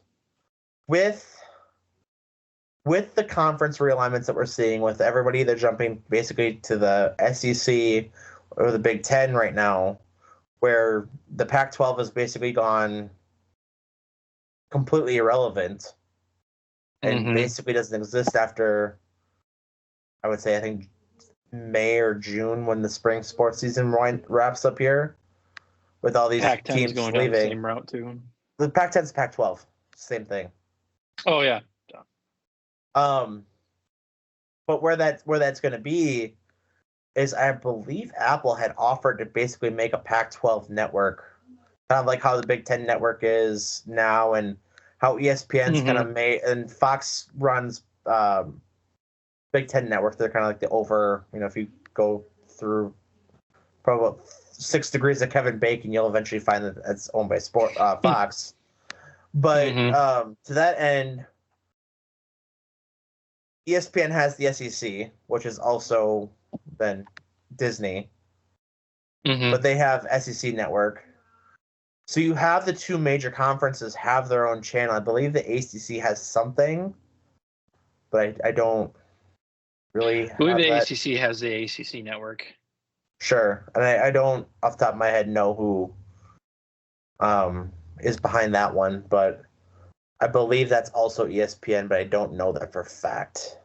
with the conference realignments that we're seeing, with everybody either jumping basically to the SEC or the Big Ten right now, where the Pac-12 has basically gone completely irrelevant and basically doesn't exist after, I would say, I think May or June, when the spring sports season wraps up here, with all these teams going leaving. Down the same route too. The Pac-10 is Pac-12, same thing. Oh yeah. But where that's going to be is, I believe Apple had offered to basically make a Pac-12 network, kind of like how the Big Ten network is now, and how ESPN's kind of made, and Fox runs Big Ten network. They're kind of like the if you go through probably about 6 degrees of Kevin Bacon, you'll eventually find that it's owned by Fox. But to that end, ESPN has the SEC, which is also then Disney, but they have SEC network. So you have the 2 major conferences have their own channel. I believe the ACC has something, but I don't really. I believe the ACC has the ACC network. Sure, and I don't off the top of my head know who is behind that one, but I believe that's also ESPN, but I don't know that for a fact.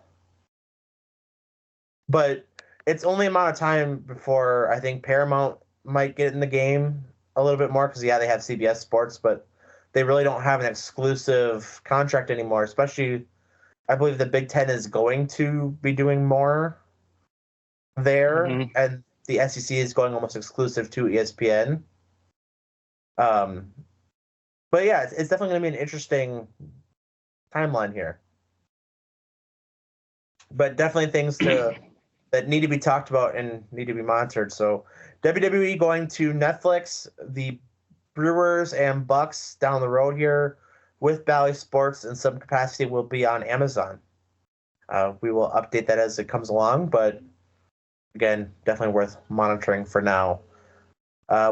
But it's only a amount of time before I think Paramount might get in the game a little bit more, because, they have CBS Sports, but they really don't have an exclusive contract anymore, especially, I believe the Big Ten is going to be doing more there, and the SEC is going almost exclusive to ESPN. But yeah, it's definitely going to be an interesting timeline here. But definitely things that need to be talked about and need to be monitored. So WWE going to Netflix, the Brewers and Bucks down the road here with Bally Sports in some capacity will be on Amazon. We will update that as it comes along, but again, definitely worth monitoring for now.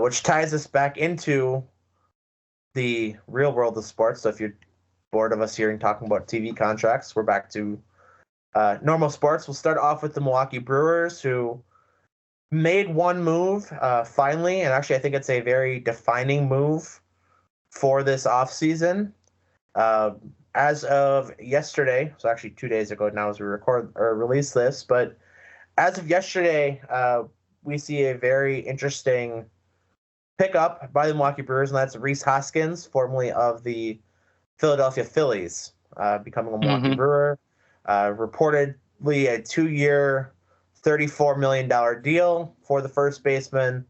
Which ties us back into the real world of sports. So if you're bored of us hearing talking about TV contracts, we're back to normal sports. We'll start off with the Milwaukee Brewers, who made one move finally, and actually I think it's a very defining move for this offseason. Uh, as of yesterday, so actually 2 days ago now as we record or release this, but as of yesterday, we see a very interesting pickup by the Milwaukee Brewers, and that's Rhys Hoskins, formerly of the Philadelphia Phillies, becoming a Milwaukee Brewer. Reportedly a 2-year, $34 million deal for the first baseman.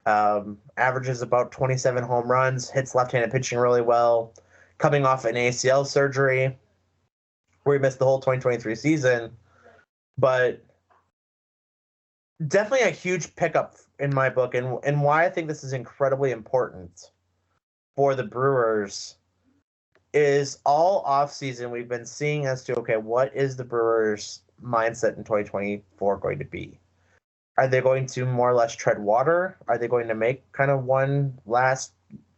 Averages about 27 home runs, hits left-handed pitching really well. Coming off an ACL surgery where he missed the whole 2023 season. But definitely a huge pickup in my book, and why I think this is incredibly important for the Brewers is all offseason we've been seeing as to, okay, what is the Brewers' mindset in 2024 going to be? Are they going to more or less tread water? Are they going to make kind of one last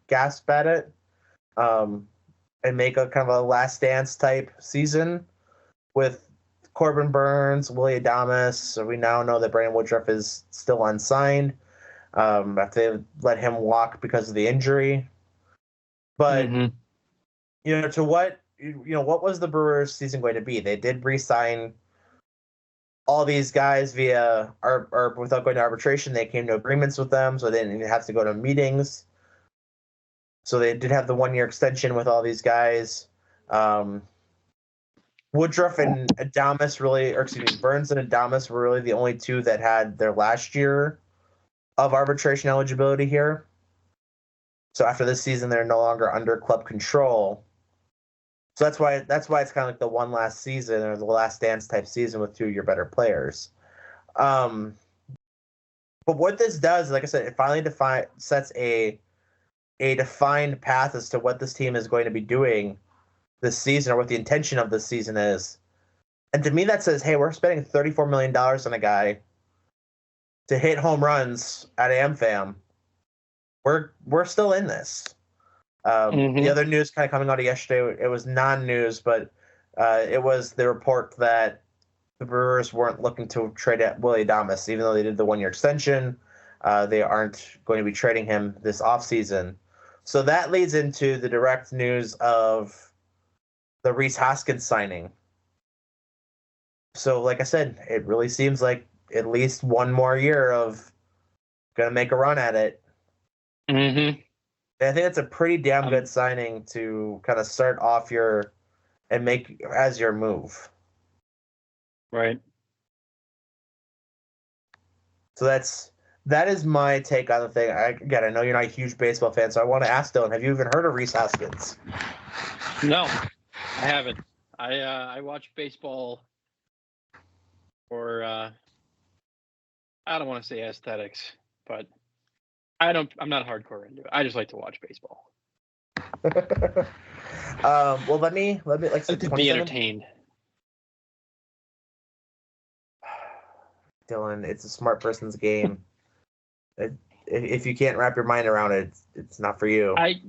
gasp at it and make a kind of a last dance type season with Corbin Burns, Willie Adames? So we now know that Brandon Woodruff is still unsigned after they let him walk because of the injury. But to what was the Brewers' season going to be? They did re-sign all these guys via or without going to arbitration. They came to agreements with them, so they didn't even have to go to meetings. So they did have the 1-year extension with all these guys. Woodruff and Adames Burns and Adames were really the only two that had their last year of arbitration eligibility here. So after this season, they're no longer under club control. So that's why it's kind of like the one last season or the last dance type season with 2 of your better players. But what this does, like I said, it finally sets a defined path as to what this team is going to be doing this season or what the intention of this season is. And to me, that says, hey, we're spending $34 million on a guy to hit home runs at AmFam. We're still in this. The other news kind of coming out of yesterday, it was non-news, but it was the report that the Brewers weren't looking to trade at Willie Adames, even though they did the 1-year extension. They aren't going to be trading him this offseason. So that leads into the direct news of the Rhys Hoskins signing. So, like I said, it really seems like at least one more year of going to make a run at it. And I think it's a pretty damn good signing to kind of start off and make as your move. Right. So that is my take on the thing. I know you're not a huge baseball fan, so I want to ask Dylan, have you even heard of Rhys Hoskins? No, I haven't. I watch baseball for I don't want to say aesthetics, but I'm not hardcore into it. I just like to watch baseball. Well, let me like to be entertained. Dylan, it's a smart person's game. If you can't wrap your mind around it, it's not for you. I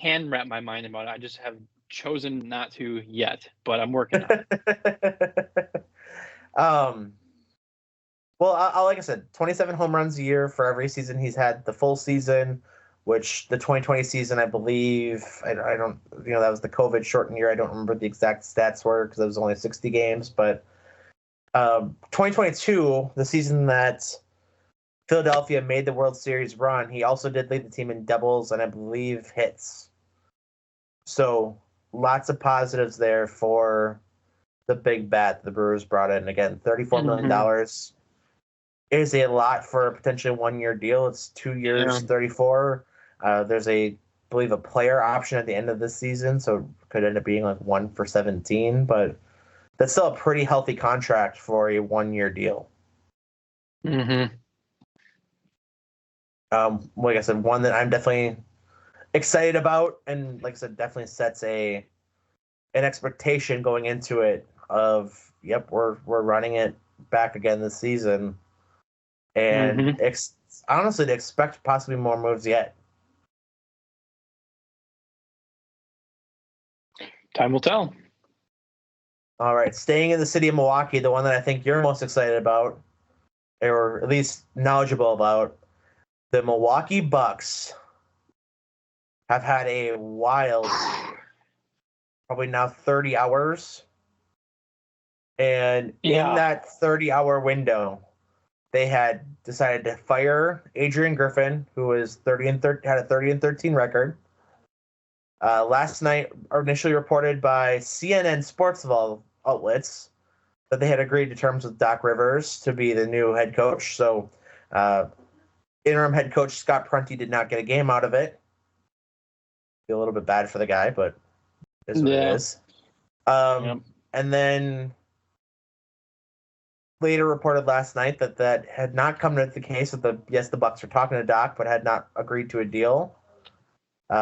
can wrap my mind about it. I just have chosen not to yet, but I'm working on it. Well, like I said, 27 home runs a year for every season he's had. The full season, which the 2020 season, I believe, I don't, that was the COVID shortened year. I don't remember the exact stats were because it was only 60 games. But 2022, the season that Philadelphia made the World Series run, he also did lead the team in doubles and I believe hits. So lots of positives there for the big bat the Brewers brought in. Again, $34 million is a lot for a potentially 1-year deal. It's 2 years, 34. There's I believe a player option at the end of this season, so it could end up being like 1 for 17, but that's still a pretty healthy contract for a 1-year deal. Like I said, one that I'm definitely excited about, and like I said, definitely sets an expectation going into it of, yep, we're running it back again this season. and Mm-hmm. honestly, to expect possibly more moves yet. Time will tell. All right, staying in the city of Milwaukee, the one that I think you're most excited about, or at least knowledgeable about, the Milwaukee Bucks have had a wild, probably now 30 hours. And in Yeah. that 30-hour window, they had decided to fire Adrian Griffin, who was 30 and had a 30-13 record. Last night, initially reported by CNN sports outlets that they had agreed to terms with Doc Rivers to be the new head coach. So, uh, interim head coach Scott Prunty did not get a game out of it. Feel a little bit bad for the guy, but it is what it Yeah. is. Yep. And then later reported last night that had not come to the case. That the Bucks were talking to Doc, but had not agreed to a deal,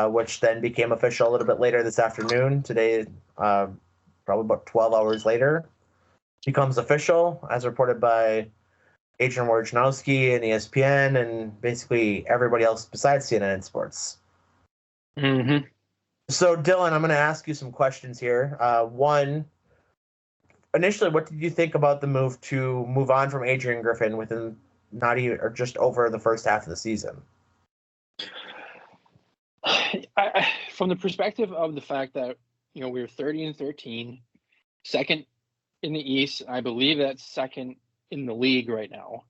which then became official a little bit later this afternoon. Today, probably about 12 hours later, becomes official, as reported by Adrian Wojnarowski and ESPN, and basically everybody else besides CNN Sports. Mm-hmm. So, Dylan, I'm going to ask you some questions here. One, initially, what did you think about the move on from Adrian Griffin within not even or just over the first half of the season? From the perspective of the fact that we were 30-13, second in the East, I believe that's second in the league right now.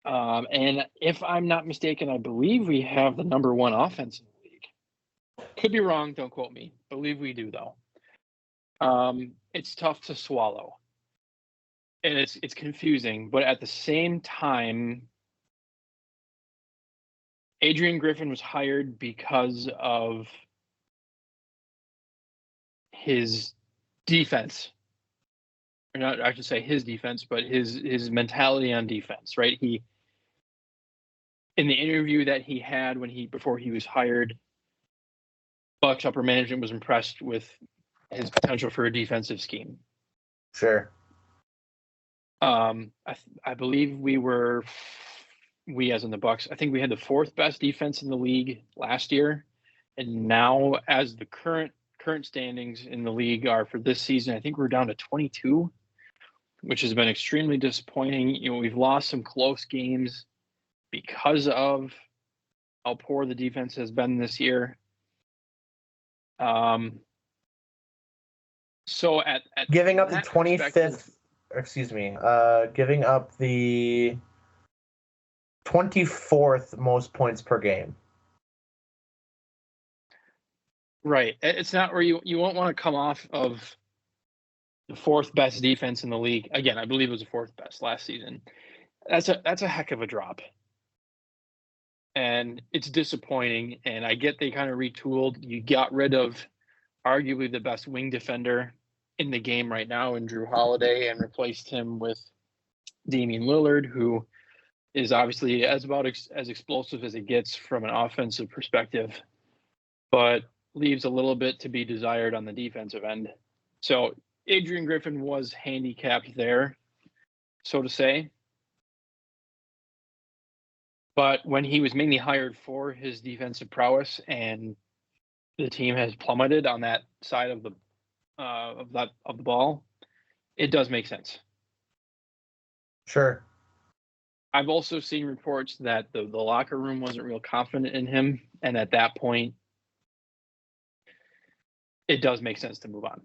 And if I'm not mistaken, I believe we have the number one offense in the league. Could be wrong. Don't quote me. Believe we do though. It's tough to swallow, and it's confusing. But at the same time, Adrian Griffin was hired because of his defense, or not. I should say his defense, but his mentality on defense. Right? He in the interview that he had before he was hired, Bucks upper management was impressed with his potential for a defensive scheme. Sure. I believe we as in the Bucks, I think we had the fourth best defense in the league last year, and now as the current standings in the league are for this season, I think we're down to 22, which has been extremely disappointing. We've lost some close games because of how poor the defense has been this year. So at Giving up the that perspective, 25th, excuse me, giving up the 24th most points per game. right? It's not where you won't want to come off of the fourth best defense in the league. Again, I believe it was the fourth best last season. That's a heck of a drop. And it's disappointing. And I get they kind of retooled. You got rid of arguably the best wing defender in the game right now in Drew Holiday and replaced him with Damian Lillard, who is obviously as explosive as it gets from an offensive perspective, but leaves a little bit to be desired on the defensive end. So Adrian Griffin was handicapped there, so to say. But when he was mainly hired for his defensive prowess, and the team has plummeted on that side of the ball, it does make sense. Sure. I've also seen reports that the locker room wasn't real confident in him, and at that point, it does make sense to move on.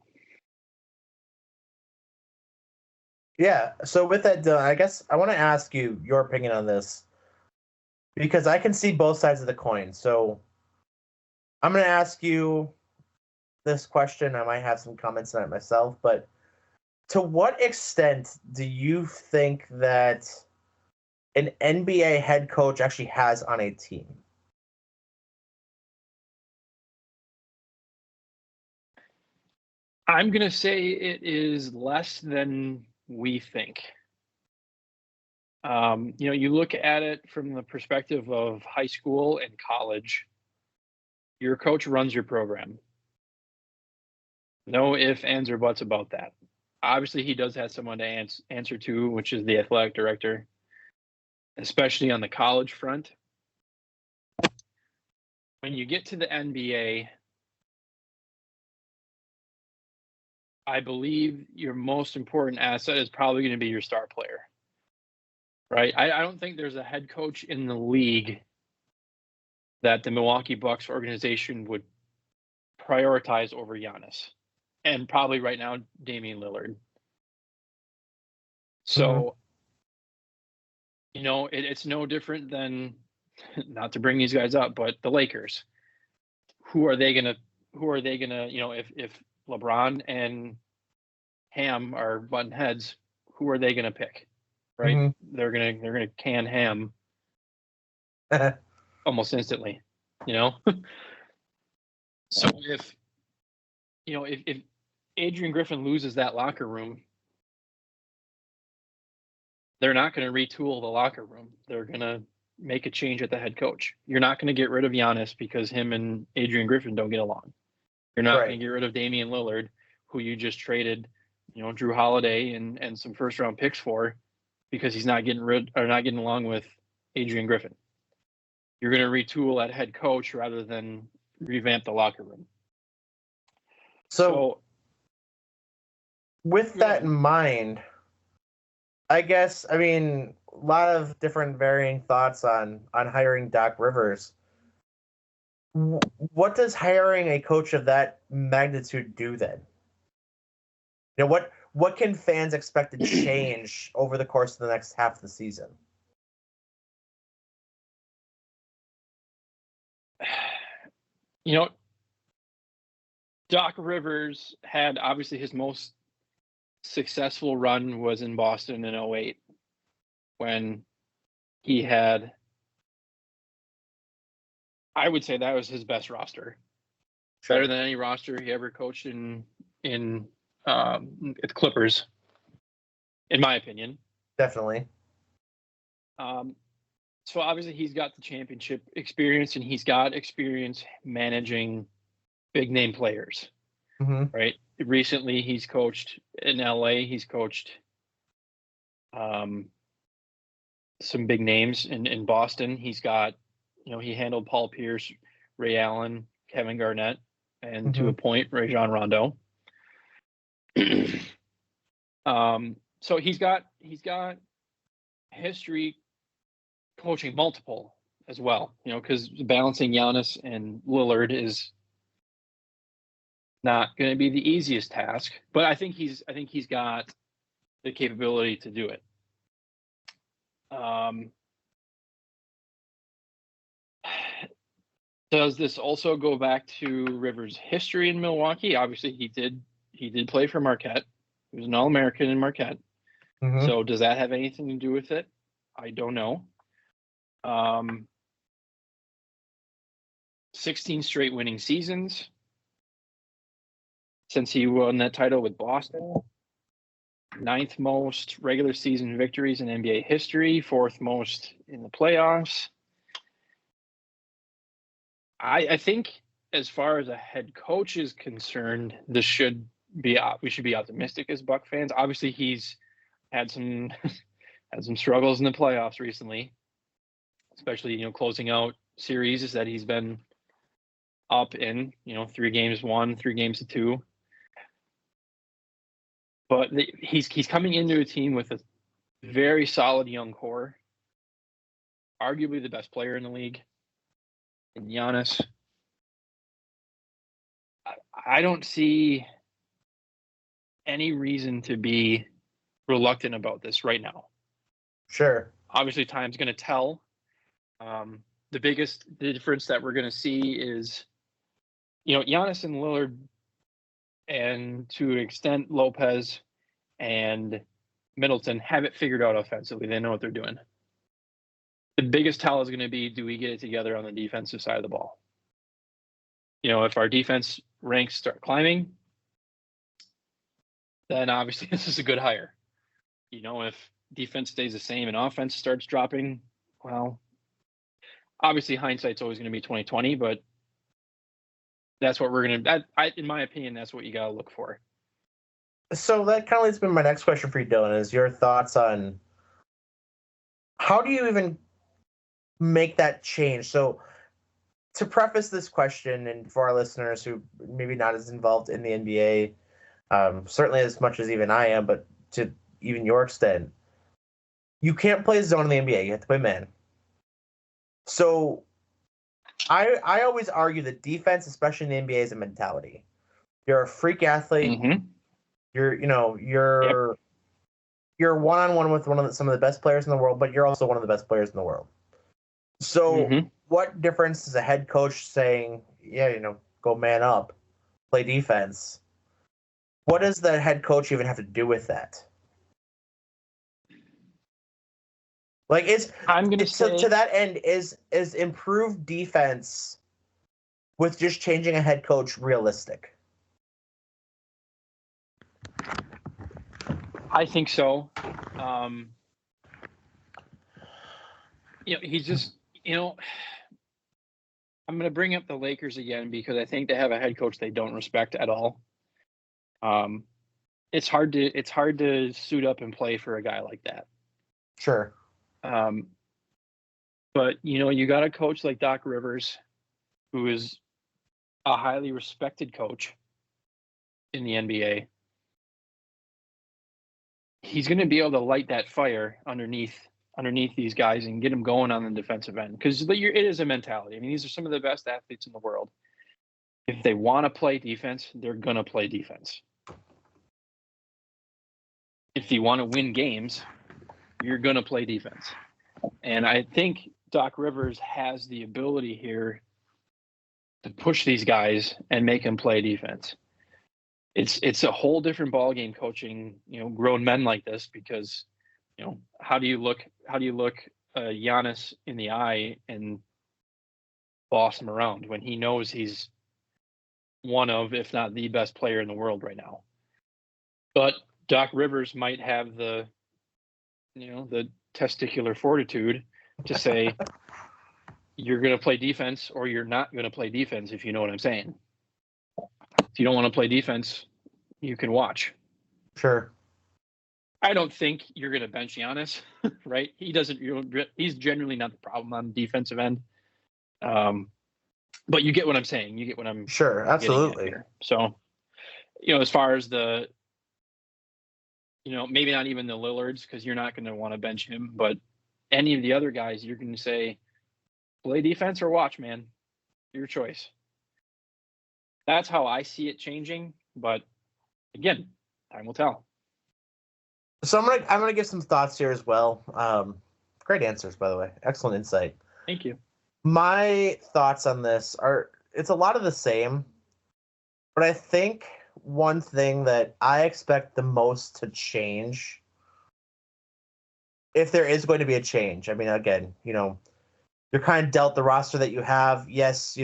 Yeah. So with that, I guess I want to ask you your opinion on this because I can see both sides of the coin. So I'm going to ask you this question. I might have some comments on it myself, but to what extent do you think that an NBA head coach actually has on a team? I'm going to say it is less than we think. You look at it from the perspective of high school and college. Your coach runs your program. No ifs, ands, or buts about that. Obviously, he does have someone to answer to, which is the athletic director. especially on the college front. When you get to the NBA, I believe your most important asset is probably going to be your star player, right? I don't think there's a head coach in the league that the Milwaukee Bucks organization would prioritize over Giannis, and probably right now Damian Lillard. So, it's no different than, not to bring these guys up, but the Lakers. Who are they gonna? If LeBron and Ham are button heads, who are they gonna pick? Right? Mm-hmm. They're gonna can Ham almost instantly. So if Adrian Griffin loses that locker room, they're not going to retool the locker room. They're going to make a change at the head coach. You're not going to get rid of Giannis because him and Adrian Griffin don't get along. You're not going to get rid of Damian Lillard, who you just traded, Drew Holiday and some first round picks for, because he's not getting along with Adrian Griffin. You're going to retool at head coach rather than revamp the locker room. So with that in mind, I guess, a lot of different varying thoughts on hiring Doc Rivers. What does hiring a coach of that magnitude do then? What can fans expect to change over the course of the next half of the season? Doc Rivers had, obviously, his most successful run was in Boston in 2008, when he had, I would say that was his best roster. Sure. Better than any roster he ever coached in the Clippers, in my opinion. Definitely. So obviously he's got the championship experience, and he's got experience managing big name players, right? Recently he's coached in LA. He's coached some big names in Boston. He's got, he handled Paul Pierce, Ray Allen, Kevin Garnett, and to a point, Rajon Rondo. So he's got history coaching multiple as well, because balancing Giannis and Lillard is not going to be the easiest task, but I think he's got the capability to do it. Does this also go back to Rivers' history in Milwaukee? Obviously, he did play for Marquette. He was an All-American in Marquette. So does that have anything to do with it? I don't know. 16 straight winning seasons since he won that title with Boston. 9th most regular season victories in NBA history. 4th most in the playoffs. I think, as far as a head coach is concerned, we should be optimistic as Buck fans. Obviously, he's had some struggles in the playoffs recently, especially closing out series that he's been up in, 3 games won, 3 games to 2. But he's coming into a team with a very solid young core, arguably the best player in the league, in Giannis. I don't see any reason to be reluctant about this right now. Sure. Obviously, time's going to tell. The biggest difference that we're going to see is, Giannis and Lillard, and to an extent Lopez and Middleton, have it figured out offensively. They know what they're doing. The biggest tell is going to be, do we get it together on the defensive side of the ball? If our defense ranks start climbing, then obviously this is a good hire. If defense stays the same and offense starts dropping, well, obviously hindsight's always going to be 20/20, but that's what we're going to, in my opinion, that's what you got to look for. So that kind of leads me to my next question for you, Dylan, is your thoughts on how do you even make that change? So to preface this question, and for our listeners who maybe not as involved in the NBA, certainly as much as even I am, but to even your extent, you can't play zone in the NBA. You have to play man. So I always argue that defense, especially in the NBA, is a mentality. You're a freak athlete. Mm-hmm. Yep. You're one-on-one with some of the best players in the world, but you're also one of the best players in the world. So Mm-hmm. what difference is a head coach saying, yeah, go man up, play defense? What does the head coach even have to do with that? Like, I'm gonna say to that end, is improved defense with just changing a head coach realistic? I think so. He's just, I'm going to bring up the Lakers again because I think they have a head coach they don't respect at all. It's hard to suit up and play for a guy like that. Sure. But you got a coach like Doc Rivers, who is a highly respected coach in the NBA. He's going to be able to light that fire underneath these guys and get them going on the defensive end, because it is a mentality. I mean, these are some of the best athletes in the world. If they want to play defense, they're going to play defense. If you want to win games, you're going to play defense. And I think Doc Rivers has the ability here to push these guys and make them play defense. It's a whole different ballgame coaching, grown men like this, because, how do you look Giannis in the eye and boss him around when he knows he's one of, if not the best player in the world right now? But Doc Rivers might have the testicular fortitude to say, you're going to play defense or you're not going to play defense, if you know what I'm saying. If you don't want to play defense, you can watch. Sure. I don't think you're going to bench Giannis, right? He's generally not the problem on the defensive end. But you get what I'm saying. You get what I'm sure, absolutely. Here. So, as far as the, maybe not even the Lillards, because you're not going to want to bench him, but any of the other guys, you're going to say, play defense or watch, man. Your choice. That's how I see it changing. But again, time will tell. So I'm gonna give some thoughts here as well. Great answers, by the way. Excellent insight. Thank you. My thoughts on this it's a lot of the same, but I think one thing that I expect the most to change, if there is going to be a change, I mean, again, you're kind of dealt the roster that you have. Yes,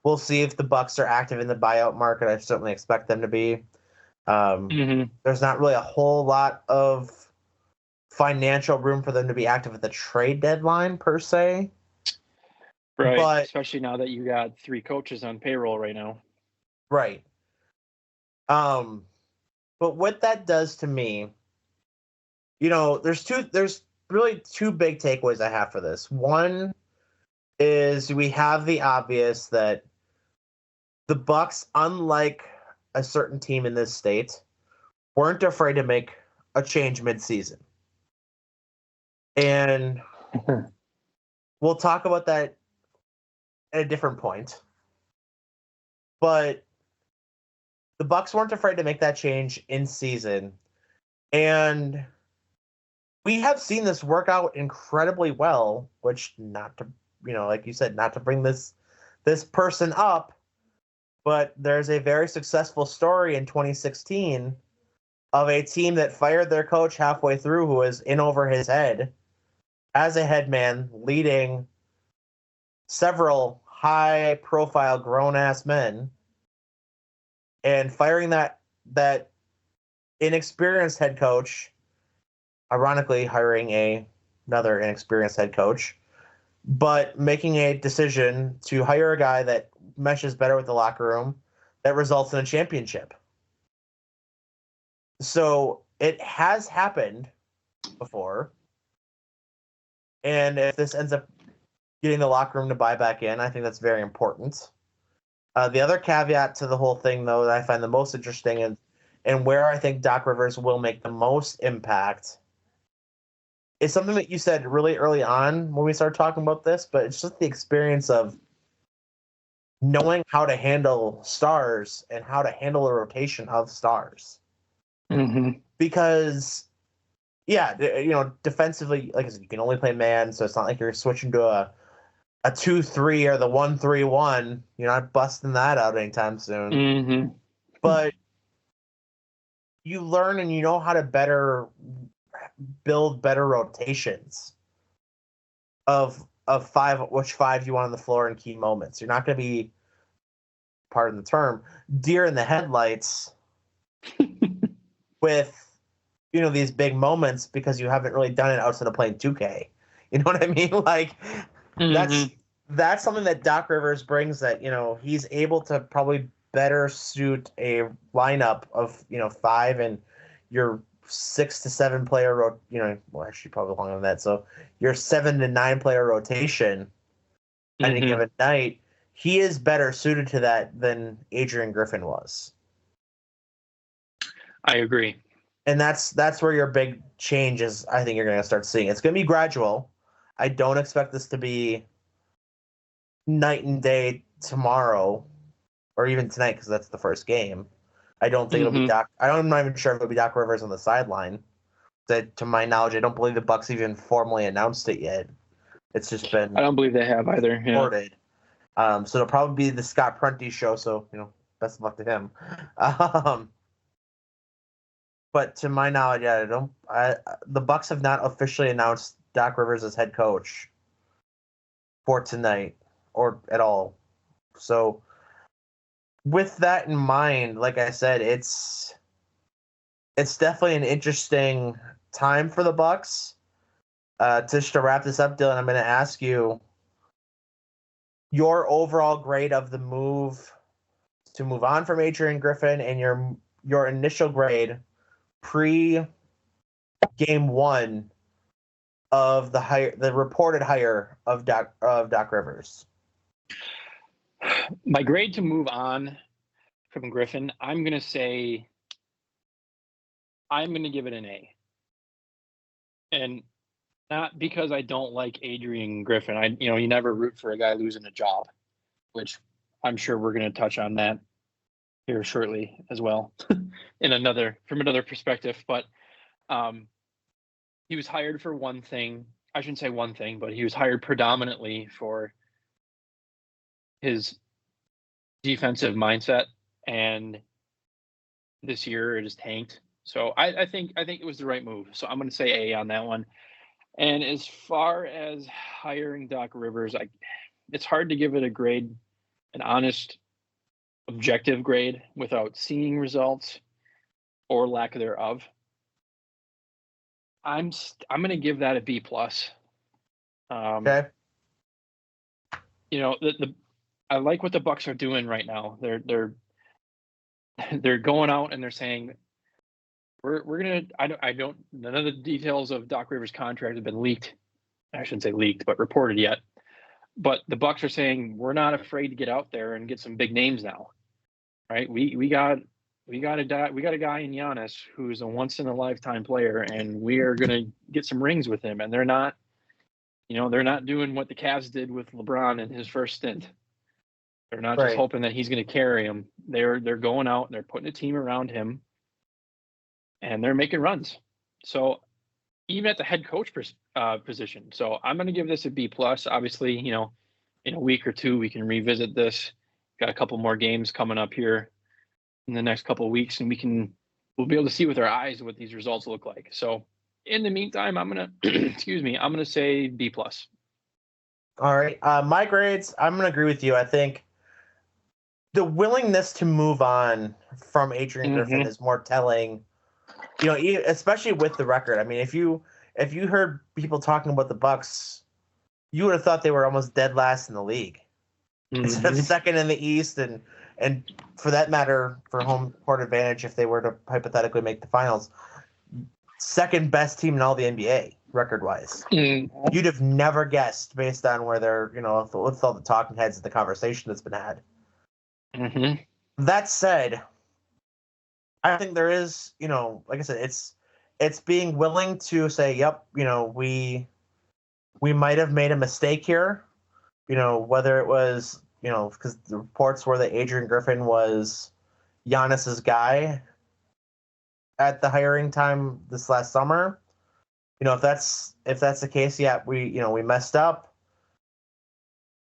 we'll see if the Bucks are active in the buyout market. I certainly expect them to be. There's not really a whole lot of financial room for them to be active at the trade deadline per se. Right. But, especially now that you got 3 coaches on payroll right now. Right. But what that does to me, there's really 2 big takeaways I have for this. One is we have the obvious that the Bucks, unlike a certain team in this state, weren't afraid to make a change mid-season. And we'll talk about that at a different point. But the Bucks weren't afraid to make that change in season. And we have seen this work out incredibly well, which, not to, like you said, not to bring this person up, but there's a very successful story in 2016 of a team that fired their coach halfway through, who was in over his head as a head man, leading several high-profile grown-ass men, and firing that inexperienced head coach, ironically hiring another inexperienced head coach, but making a decision to hire a guy that meshes better with the locker room, that results in a championship. So it has happened before. And if this ends up getting the locker room to buy back in, I think that's very important. The other caveat to the whole thing, though, that I find the most interesting and where I think Doc Rivers will make the most impact is something that you said really early on when we started talking about this, but it's just the experience of knowing how to handle stars and how to handle a rotation of stars. Mm-hmm. Because, yeah, defensively, like I said, you can only play man, so it's not like you're switching to a 2-3 or the 1-3-1. You're not busting that out anytime soon. Mm-hmm. But you learn and you know how to build better rotations of which five you want on the floor in key moments. You're not going to be, pardon the term, deer in the headlights with these big moments because you haven't really done it outside of playing 2K. You know what I mean? Like that's something that Doc Rivers brings, that he's able to probably better suit a lineup of 5 and your 6 to 7 player well, actually probably longer than that. So your 7 to 9 player rotation at any given night, he is better suited to that than Adrian Griffin was. I agree. And that's where your big changes, I think, you're going to start seeing. It's going to be gradual. I don't expect this to be night and day tomorrow or even tonight, because that's the first game. I don't think it'll be Doc. I'm not even sure if it'll be Doc Rivers on the sideline. To my knowledge, I don't believe the Bucks even formally announced it yet. It's just been. I don't believe they have either. Reported. So it'll probably be the Scott Prunty show. So best of luck to him. But to my knowledge, the Bucks have not officially announced Doc Rivers as head coach for tonight or at all. So with that in mind, like I said, it's definitely an interesting time for the Bucks. Just to wrap this up, Dylan, I'm going to ask you your overall grade of the move to move on from Adrian Griffin and your initial grade pre-game 1 of the reported hire of Doc Rivers. My grade to move on from Griffin, I'm going to say I'm going to give it an A. And not because I don't like Adrian Griffin. You never root for a guy losing a job, which I'm sure we're going to touch on that here shortly as well from another perspective. But he was hired for one thing. I shouldn't say one thing, but he was hired predominantly for his defensive mindset, and this year it is tanked. So I think it was the right move. So I'm going to say A on that one. And as far as hiring Doc Rivers, it's hard to give it a grade, an honest, objective grade without seeing results or lack thereof. I'm going to give that a B+. Okay. I like what the Bucks are doing right now. They're going out and they're saying we're gonna. None of the details of Doc Rivers' contract have been leaked. I shouldn't say leaked, but reported yet. But the Bucks are saying we're not afraid to get out there and get some big names now, right? We got a guy in Giannis who's a once in a lifetime player, and we are gonna get some rings with him. And they're not doing what the Cavs did with LeBron in his first stint. They're not just hoping that he's going to carry him. They're going out and they're putting a team around him, and they're making runs. So even at the head coach position. So I'm going to give this a B+. Obviously, in a week or two, we can revisit this. Got a couple more games coming up here in the next couple of weeks, and we'll be able to see with our eyes what these results look like. So in the meantime, I'm going to, I'm going to say B+. All right. My grades, I'm going to agree with you. I think the willingness to move on from Adrian Griffin is more telling, especially with the record. I mean, if you heard people talking about the Bucks, you would have thought they were almost dead last in the league. Instead of second in the East, and for that matter, for home court advantage, if they were to hypothetically make the finals, second best team in all the NBA. record-wise. Mm-hmm. You'd have never guessed based on where they're, with all the talking heads of the conversation that's been had. Mm-hmm. That said, I think there is, like I said, it's being willing to say, yep, we might have made a mistake here, whether it was, because the reports were that Adrian Griffin was Giannis's guy at the hiring time this last summer. If that's the case, yeah, we messed up.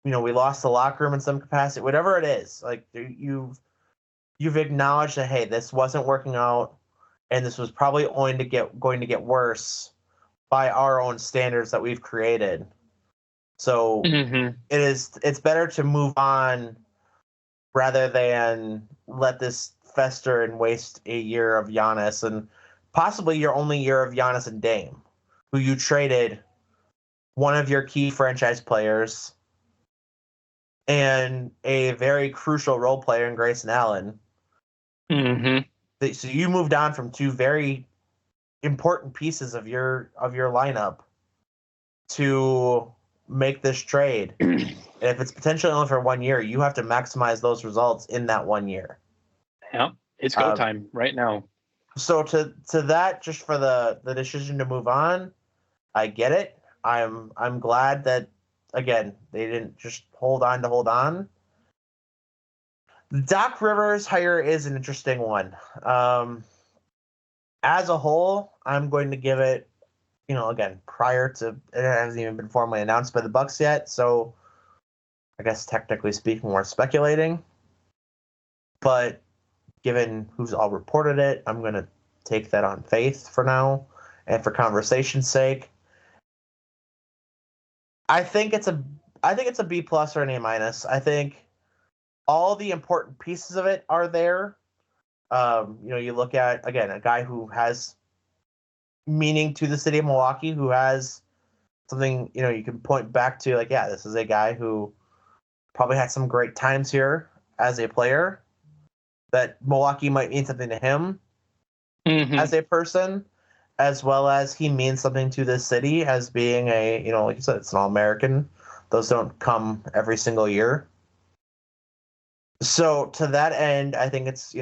We lost the locker room in some capacity, whatever it is. Like you've acknowledged that, hey, this wasn't working out, and this was probably going to get worse by our own standards that we've created. So Mm-hmm. it's better to move on rather than let this fester and waste a year of Giannis and possibly your only year of Giannis and Dame, who you traded one of your key franchise players and a very crucial role player in Grayson Allen. Mm-hmm. So you moved on from two very important pieces of your lineup to make this trade. And if it's potentially only for 1 year, you have to maximize those results in that 1 year. Yeah, it's go time right now. So to that, just for the decision to move on, I get it. I'm glad that, again, they didn't just hold on. Doc Rivers hire is an interesting one. As a whole, I'm going to give it, again, prior to, it hasn't even been formally announced by the Bucks yet, so I guess technically speaking, we're speculating. But given who's all reported it, I'm going to take that on faith for now. And for conversation's sake, I think it's a B plus or an A minus. I think all the important pieces of it are there. You look at, again, a guy who has meaning to the city of Milwaukee, who has something, you can point back to, like, yeah, this is a guy who probably had some great times here as a player, that Milwaukee might mean something to him as a person, as well as he means something to this city as being a, like you said, it's an All-American. Those don't come every single year. So to that end, I think it's,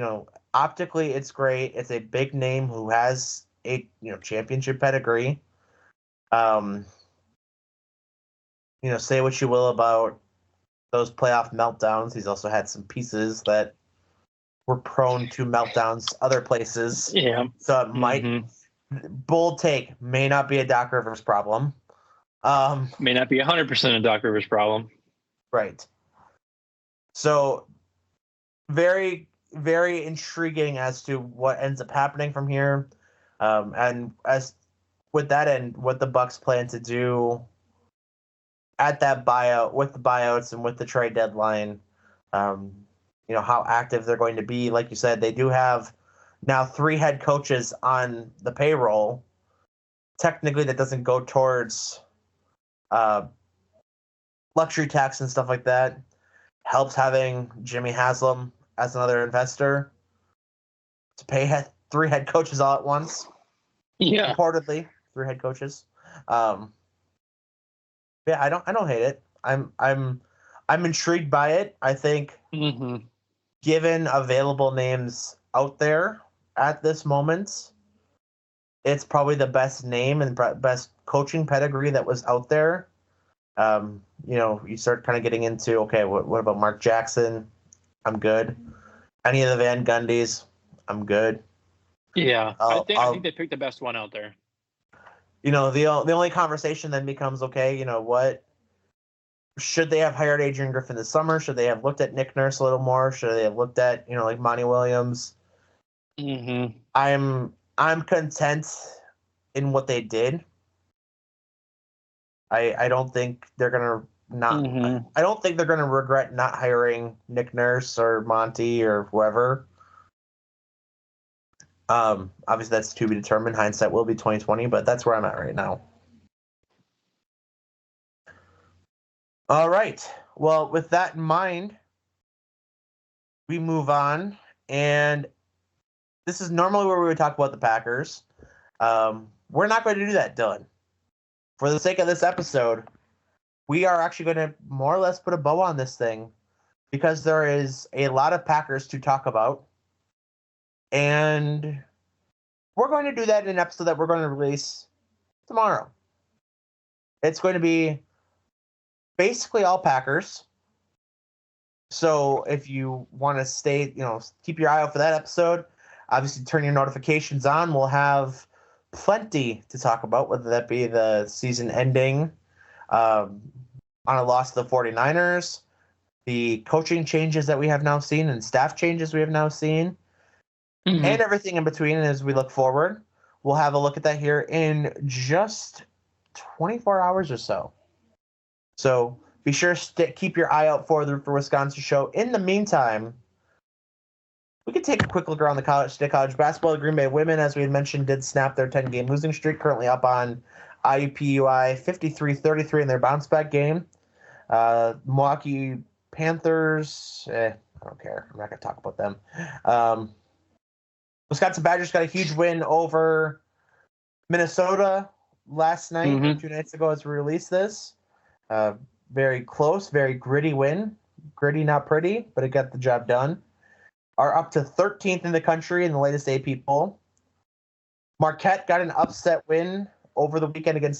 optically it's great. It's a big name who has a, championship pedigree. Say what you will about those playoff meltdowns. He's also had some pieces that were prone to meltdowns other places. Yeah. So it might, bold take, may not be a Doc Rivers problem. May not be 100% a Doc Rivers problem. Right. So very, very intriguing as to what ends up happening from here. And as with that end, what the Bucks plan to do at that buyout, with the buyouts and with the trade deadline, how active they're going to be. Like you said, they do have now 3 head coaches on the payroll. Technically, that doesn't go towards luxury tax and stuff like that. Helps having Jimmy Haslam as another investor to pay 3 head coaches all at once. Yeah. Reportedly, 3 head coaches. Yeah, I don't hate it. I'm intrigued by it. I think given available names out there at this moment, it's probably the best name and best coaching pedigree that was out there. You start kind of getting into, okay, what about Mark Jackson? I'm good. Any of the Van Gundys? I'm good. Yeah, I think they picked the best one out there. The only conversation then becomes, okay, what should they have hired Adrian Griffin this summer? Should they have looked at Nick Nurse a little more? Should they have looked at, like Monty Williams? I'm content in what they did. I don't think they're gonna I don't think they're gonna regret not hiring Nick Nurse or Monty or whoever. Obviously that's to be determined. Hindsight will be 2020, but that's where I'm at right now. All right. Well, with that in mind, we move on, and this is normally where we would talk about the Packers. We're not going to do that, Dylan. for the sake of this episode, we are actually going to more or less put a bow on this thing because there is a lot of Packers to talk about. And we're going to do that in an episode that we're going to release tomorrow. It's going to be basically all Packers. So if you want to stay, keep your eye out for that episode. Obviously, turn your notifications on. We'll have plenty to talk about, whether that be the season ending on a loss to the 49ers, the coaching changes that we have now seen and staff changes we have now seen, and everything in between. And as we look forward, we'll have a look at that here in just 24 hours or so. So be sure to keep your eye out for the Wisconsin show. In the meantime, we could take a quick look around the college basketball. The Green Bay women, as we had mentioned, did snap their 10-game losing streak, currently up on IUPUI 53-33 in their bounce-back game. Milwaukee Panthers, I don't care. I'm not going to talk about them. Wisconsin Badgers got a huge win over Minnesota last night, 2 nights ago as we released this. Very close, very gritty win. Gritty, not pretty, but it got the job done. Are up to 13th in the country in the latest AP poll. Marquette got an upset win over the weekend against